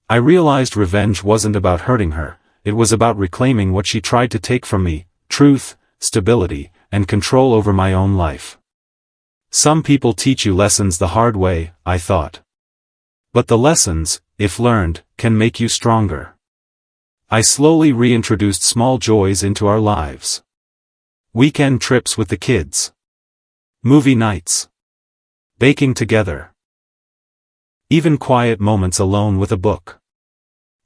I realized revenge wasn't about hurting her, it was about reclaiming what she tried to take from me: truth, stability, and control over my own life. Some people teach you lessons the hard way, I thought. But the lessons, if learned, can make you stronger. I slowly reintroduced small joys into our lives. Weekend trips with the kids. Movie nights. Baking together. Even quiet moments alone with a book.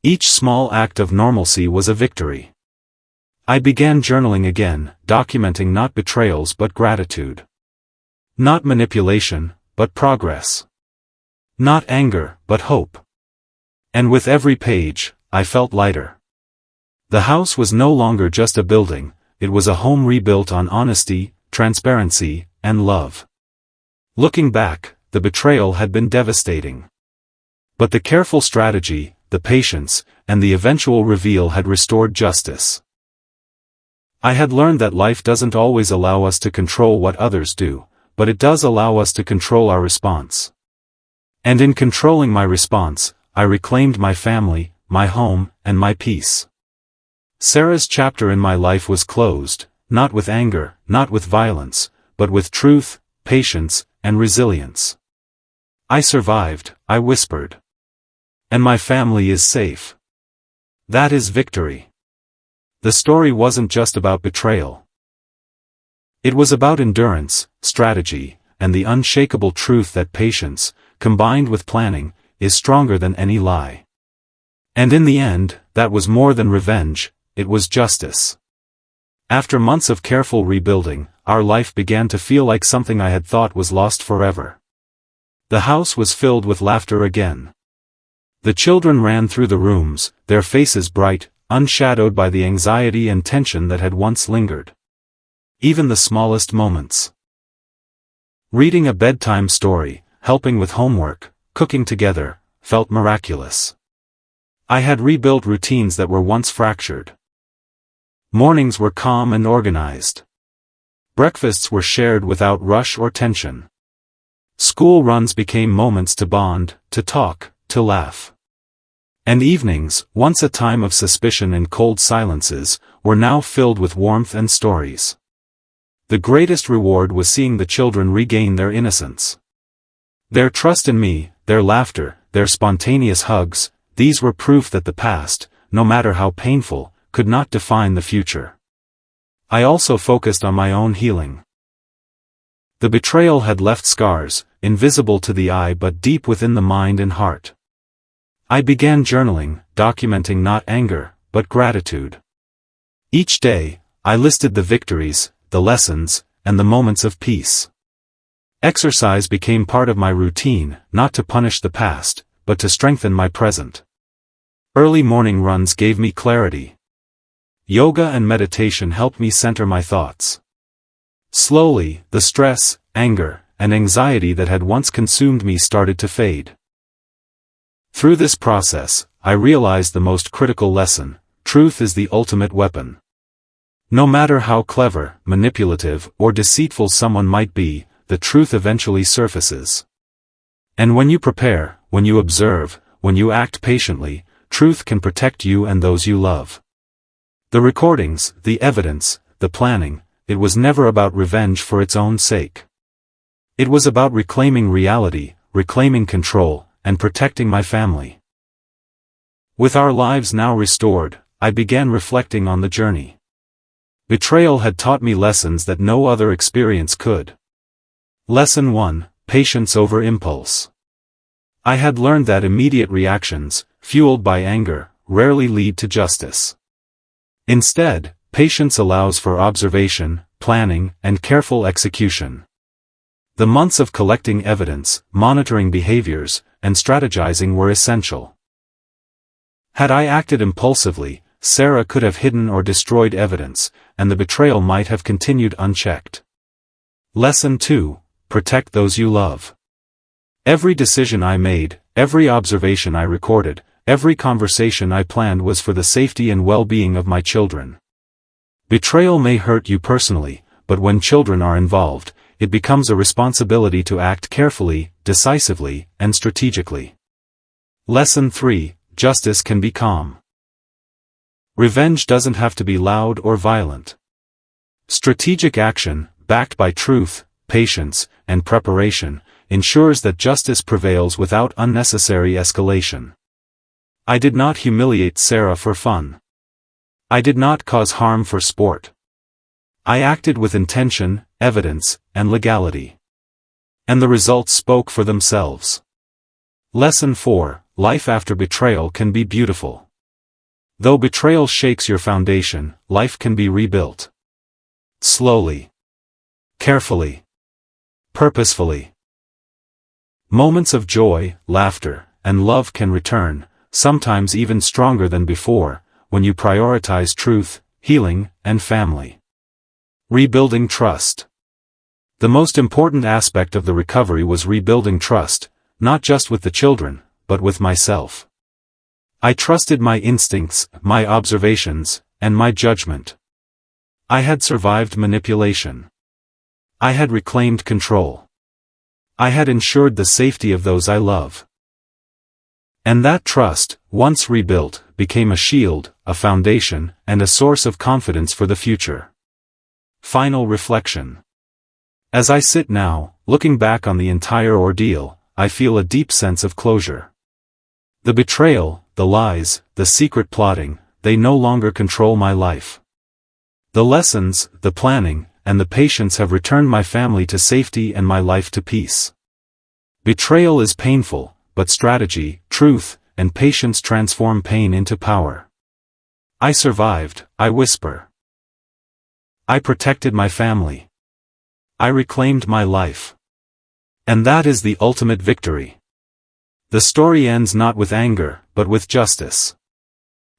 Each small act of normalcy was a victory. I began journaling again, documenting not betrayals but gratitude. Not manipulation, but progress. Not anger, but hope. And with every page, I felt lighter. The house was no longer just a building, it was a home rebuilt on honesty, transparency, and love. Looking back, the betrayal had been devastating. But the careful strategy, the patience, and the eventual reveal had restored justice. I had learned that life doesn't always allow us to control what others do, but it does allow us to control our response. And in controlling my response, I reclaimed my family, my home, and my peace. Sarah's chapter in my life was closed, not with anger, not with violence, but with truth, patience, and resilience. I survived, I whispered. And my family is safe. That is victory. The story wasn't just about betrayal. It was about endurance, strategy, and the unshakable truth that patience, combined with planning, is stronger than any lie. And in the end, that was more than revenge, it was justice. After months of careful rebuilding, our life began to feel like something I had thought was lost forever. The house was filled with laughter again. The children ran through the rooms, their faces bright, unshadowed by the anxiety and tension that had once lingered. Even the smallest moments. Reading a bedtime story, helping with homework, cooking together, felt miraculous. I had rebuilt routines that were once fractured. Mornings were calm and organized. Breakfasts were shared without rush or tension. School runs became moments to bond, to talk, to laugh. And evenings, once a time of suspicion and cold silences, were now filled with warmth and stories. The greatest reward was seeing the children regain their innocence. Their trust in me, their laughter, their spontaneous hugs, these were proof that the past, no matter how painful, could not define the future. I also focused on my own healing. The betrayal had left scars, invisible to the eye but deep within the mind and heart. I began journaling, documenting not anger, but gratitude. Each day, I listed the victories, the lessons, and the moments of peace. Exercise became part of my routine, not to punish the past, but to strengthen my present. Early morning runs gave me clarity. Yoga and meditation helped me center my thoughts. Slowly, the stress, anger, and anxiety that had once consumed me started to fade. Through this process, I realized the most critical lesson: truth is the ultimate weapon. No matter how clever, manipulative, or deceitful someone might be, the truth eventually surfaces. And when you prepare, when you observe, when you act patiently, truth can protect you and those you love. The recordings, the evidence, the planning, it was never about revenge for its own sake. It was about reclaiming reality, reclaiming control, and protecting my family. With our lives now restored, I began reflecting on the journey. Betrayal had taught me lessons that no other experience could. Lesson 1: Patience over impulse. I had learned that immediate reactions, fueled by anger, rarely lead to justice. Instead, patience allows for observation, planning, and careful execution. The months of collecting evidence, monitoring behaviors, and strategizing were essential. Had I acted impulsively, Sarah could have hidden or destroyed evidence, and the betrayal might have continued unchecked. Lesson 2: Protect those you love. Every decision I made, every observation I recorded, every conversation I planned was for the safety and well-being of my children. Betrayal may hurt you personally, but when children are involved, it becomes a responsibility to act carefully, decisively, and strategically. Lesson 3: Justice can be calm. Revenge doesn't have to be loud or violent. Strategic action, backed by truth, patience, and preparation, ensures that justice prevails without unnecessary escalation. I did not humiliate Sarah for fun. I did not cause harm for sport. I acted with intention, evidence, and legality. And the results spoke for themselves. Lesson 4: Life after betrayal can be beautiful. Though betrayal shakes your foundation, life can be rebuilt. Slowly. Carefully. Purposefully. Moments of joy, laughter, and love can return, sometimes even stronger than before, when you prioritize truth, healing, and family. Rebuilding trust. The most important aspect of the recovery was rebuilding trust, not just with the children, but with myself. I trusted my instincts, my observations, and my judgment. I had survived manipulation. I had reclaimed control. I had ensured the safety of those I love. And that trust, once rebuilt, became a shield, a foundation, and a source of confidence for the future. Final reflection. As I sit now, looking back on the entire ordeal, I feel a deep sense of closure. The betrayal, the lies, the secret plotting, they no longer control my life. The lessons, the planning, and the patience have returned my family to safety and my life to peace. Betrayal is painful, but strategy, truth, and patience transform pain into power. I survived, I whisper. I protected my family. I reclaimed my life. And that is the ultimate victory. The story ends not with anger, but with justice.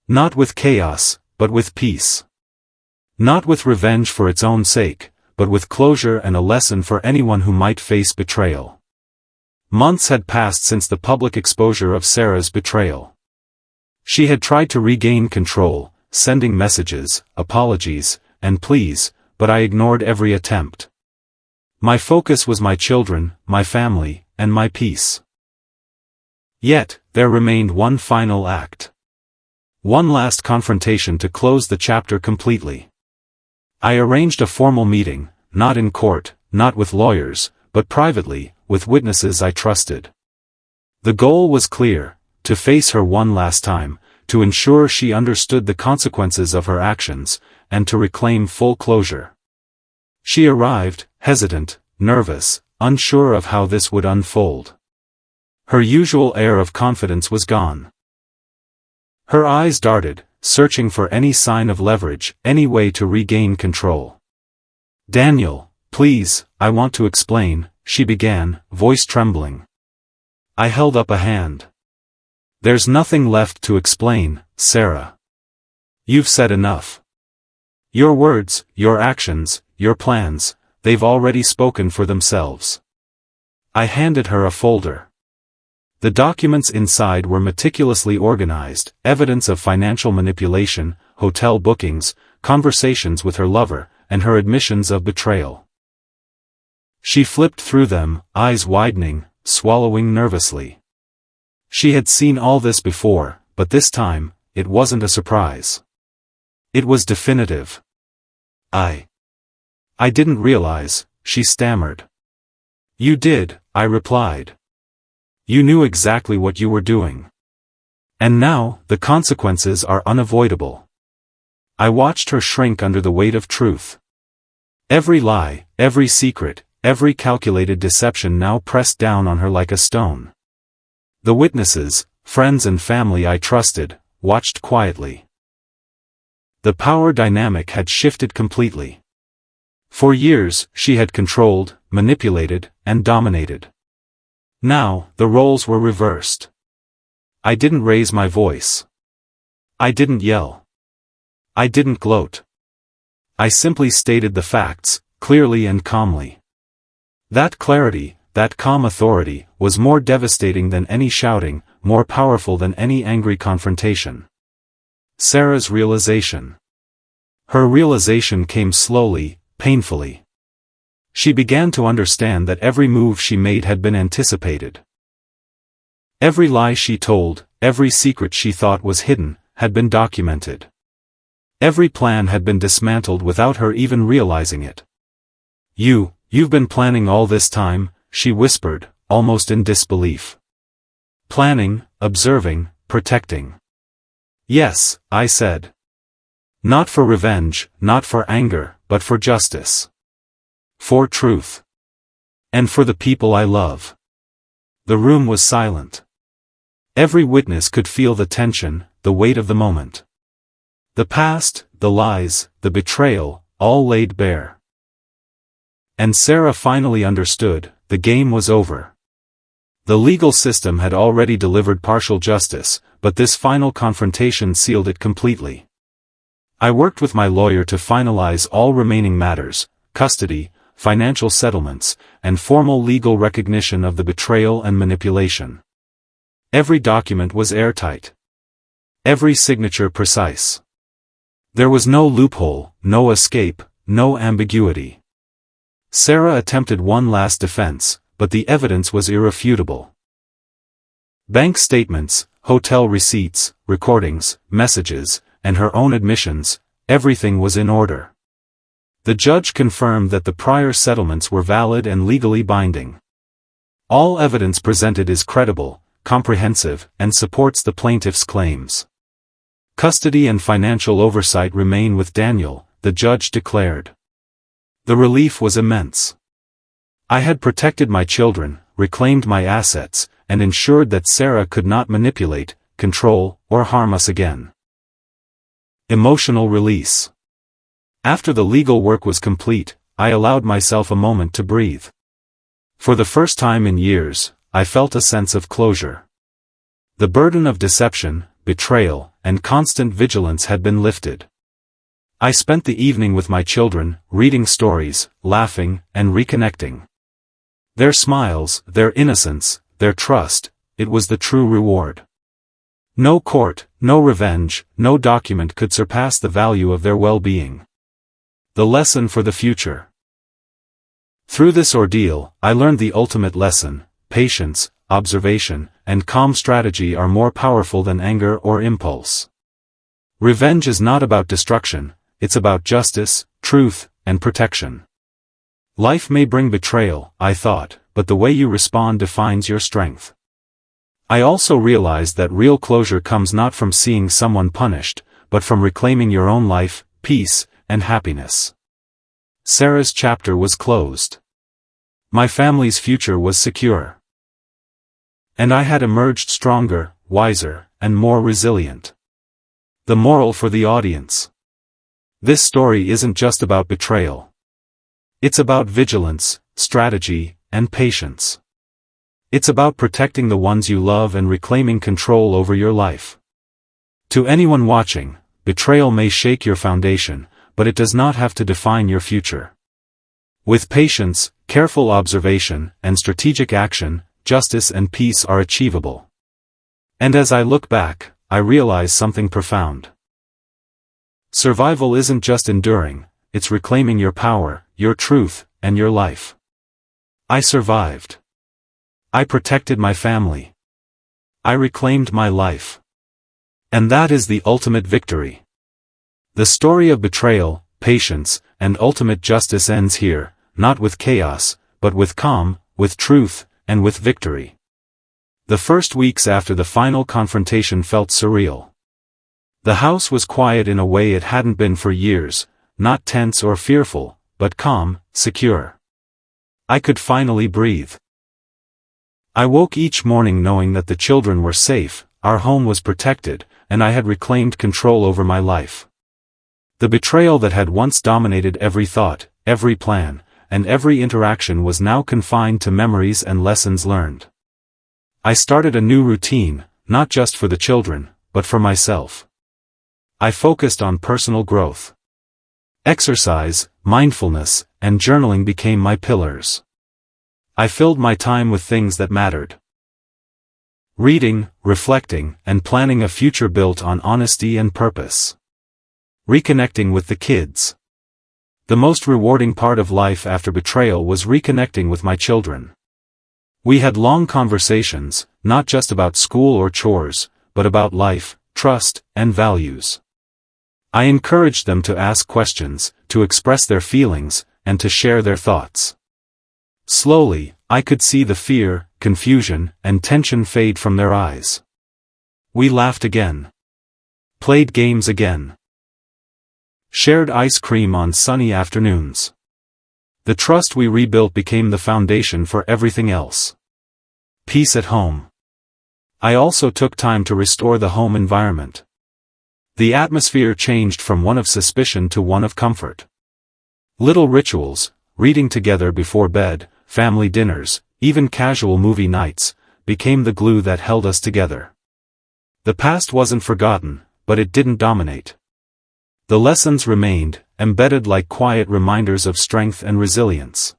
Not with chaos, but with peace. Not with revenge for its own sake, but with closure and a lesson for anyone who might face betrayal. Months had passed since the public exposure of Sarah's betrayal. She had tried to regain control, sending messages, apologies, and pleas, but I ignored every attempt. My focus was my children, my family, and my peace. Yet, there remained one final act. One last confrontation to close the chapter completely. I arranged a formal meeting, not in court, not with lawyers, but privately, with witnesses I trusted. The goal was clear: to face her one last time, to ensure she understood the consequences of her actions, and to reclaim full closure. She arrived, hesitant, nervous, unsure of how this would unfold. Her usual air of confidence was gone. Her eyes darted, searching for any sign of leverage, any way to regain control. "Daniel, please, I want to explain," she began, voice trembling. I held up a hand. "There's nothing left to explain, Sarah. You've said enough. Your words, your actions, your plans, they've already spoken for themselves." I handed her a folder. The documents inside were meticulously organized, evidence of financial manipulation, hotel bookings, conversations with her lover, and her admissions of betrayal. She flipped through them, eyes widening, swallowing nervously. She had seen all this before, but this time, it wasn't a surprise. It was definitive. I didn't realize," she stammered. "You did," I replied. "You knew exactly what you were doing. And now, the consequences are unavoidable. I watched her shrink under the weight of truth. Every lie, every secret, every calculated deception now pressed down on her like a stone. The witnesses, friends and family I trusted, watched quietly. The power dynamic had shifted completely. For years, she had controlled, manipulated, and dominated. Now, the roles were reversed. I didn't raise my voice. I didn't yell. I didn't gloat. I simply stated the facts, clearly and calmly. That clarity, that calm authority, was more devastating than any shouting, more powerful than any angry confrontation. Sarah's realization. Her realization came slowly, painfully. She began to understand that every move she made had been anticipated. Every lie she told, every secret she thought was hidden, had been documented. Every plan had been dismantled without her even realizing it. You've been planning all this time, she whispered, almost in disbelief. Planning, observing, protecting. Yes, I said. Not for revenge, not for anger, but for justice. For truth. And for the people I love. The room was silent. Every witness could feel the tension, the weight of the moment. The past, the lies, the betrayal, all laid bare. And Sarah finally understood, the game was over. The legal system had already delivered partial justice, but this final confrontation sealed it completely. I worked with my lawyer to finalize all remaining matters, custody, financial settlements, and formal legal recognition of the betrayal and manipulation. Every document was airtight. Every signature precise. There was no loophole, no escape, no ambiguity. Sarah attempted one last defense, but the evidence was irrefutable. Bank statements, hotel receipts, recordings, messages, and her own admissions, everything was in order. The judge confirmed that the prior settlements were valid and legally binding. All evidence presented is credible, comprehensive, and supports the plaintiff's claims. Custody and financial oversight remain with Daniel, the judge declared. The relief was immense. I had protected my children, reclaimed my assets, and ensured that Sarah could not manipulate, control, or harm us again. Emotional release. After the legal work was complete, I allowed myself a moment to breathe. For the first time in years, I felt a sense of closure. The burden of deception, betrayal, and constant vigilance had been lifted. I spent the evening with my children, reading stories, laughing, and reconnecting. Their smiles, their innocence, their trust, it was the true reward. No court, no revenge, no document could surpass the value of their well-being. The lesson for the future. Through this ordeal, I learned the ultimate lesson: patience, observation, and calm strategy are more powerful than anger or impulse. Revenge is not about destruction, it's about justice, truth, and protection. Life may bring betrayal, I thought, but the way you respond defines your strength. I also realized that real closure comes not from seeing someone punished, but from reclaiming your own life, peace, and happiness. Sarah's chapter was closed. My family's future was secure. And I had emerged stronger, wiser, and more resilient. The moral for the audience. This story isn't just about betrayal. It's about vigilance, strategy, and patience. It's about protecting the ones you love and reclaiming control over your life. To anyone watching, betrayal may shake your foundation, but it does not have to define your future. With patience, careful observation, and strategic action, justice and peace are achievable. And as I look back, I realize something profound. Survival isn't just enduring, it's reclaiming your power, your truth, and your life. I survived. I protected my family. I reclaimed my life. And that is the ultimate victory. The story of betrayal, patience, and ultimate justice ends here, not with chaos, but with calm, with truth, and with victory. The first weeks after the final confrontation felt surreal. The house was quiet in a way it hadn't been for years, not tense or fearful, but calm, secure. I could finally breathe. I woke each morning knowing that the children were safe, our home was protected, and I had reclaimed control over my life. The betrayal that had once dominated every thought, every plan, and every interaction was now confined to memories and lessons learned. I started a new routine, not just for the children, but for myself. I focused on personal growth. Exercise, mindfulness, and journaling became my pillars. I filled my time with things that mattered. Reading, reflecting, and planning a future built on honesty and purpose. Reconnecting with the kids. The most rewarding part of life after betrayal was reconnecting with my children. We had long conversations, not just about school or chores, but about life, trust, and values. I encouraged them to ask questions, to express their feelings, and to share their thoughts. Slowly, I could see the fear, confusion, and tension fade from their eyes. We laughed again. Played games again. Shared ice cream on sunny afternoons. The trust we rebuilt became the foundation for everything else. Peace at home. I also took time to restore the home environment. The atmosphere changed from one of suspicion to one of comfort. Little rituals, reading together before bed, family dinners, even casual movie nights, became the glue that held us together. The past wasn't forgotten, but it didn't dominate. The lessons remained, embedded like quiet reminders of strength and resilience.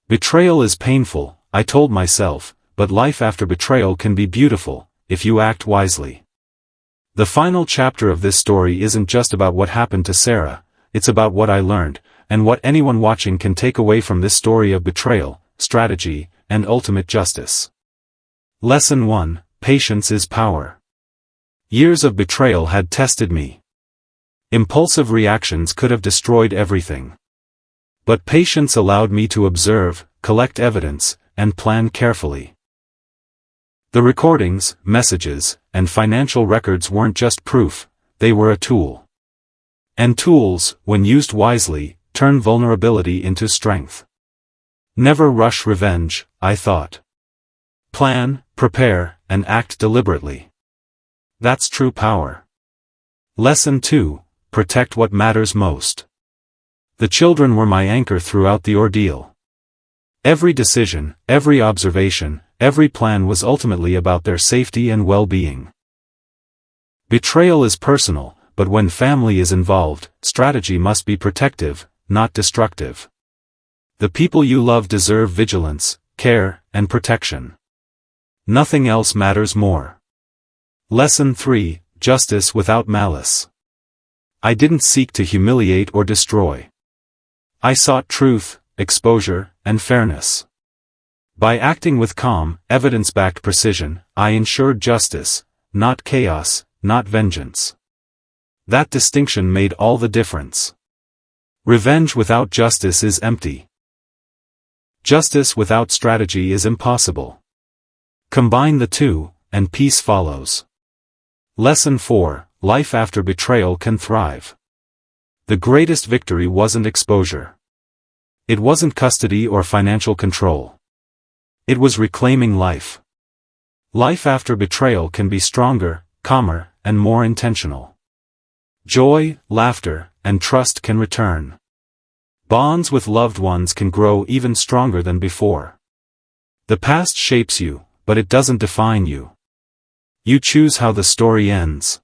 Betrayal is painful, I told myself, but life after betrayal can be beautiful, if you act wisely. The final chapter of this story isn't just about what happened to Sarah, it's about what I learned, and what anyone watching can take away from this story of betrayal, strategy, and ultimate justice. Lesson 1: Patience is power. Years of betrayal had tested me. Impulsive reactions could have destroyed everything. But patience allowed me to observe, collect evidence, and plan carefully. The recordings, messages, and financial records weren't just proof, they were a tool. And tools, when used wisely, turn vulnerability into strength. Never rush revenge, I thought. Plan, prepare, and act deliberately. That's true power. Lesson 2: Protect what matters most. The children were my anchor throughout the ordeal. Every decision, every observation, every plan was ultimately about their safety and well-being. Betrayal is personal, but when family is involved, strategy must be protective, not destructive. The people you love deserve vigilance, care, and protection. Nothing else matters more. Lesson 3: Justice without malice. I didn't seek to humiliate or destroy. I sought truth, exposure, and fairness. By acting with calm, evidence-backed precision, I ensured justice, not chaos, not vengeance. That distinction made all the difference. Revenge without justice is empty. Justice without strategy is impossible. Combine the two, and peace follows. Lesson 4: Life after betrayal can thrive. The greatest victory wasn't exposure. It wasn't custody or financial control. It was reclaiming life. Life after betrayal can be stronger, calmer, and more intentional. Joy, laughter, and trust can return. Bonds with loved ones can grow even stronger than before. The past shapes you, but it doesn't define you. You choose how the story ends.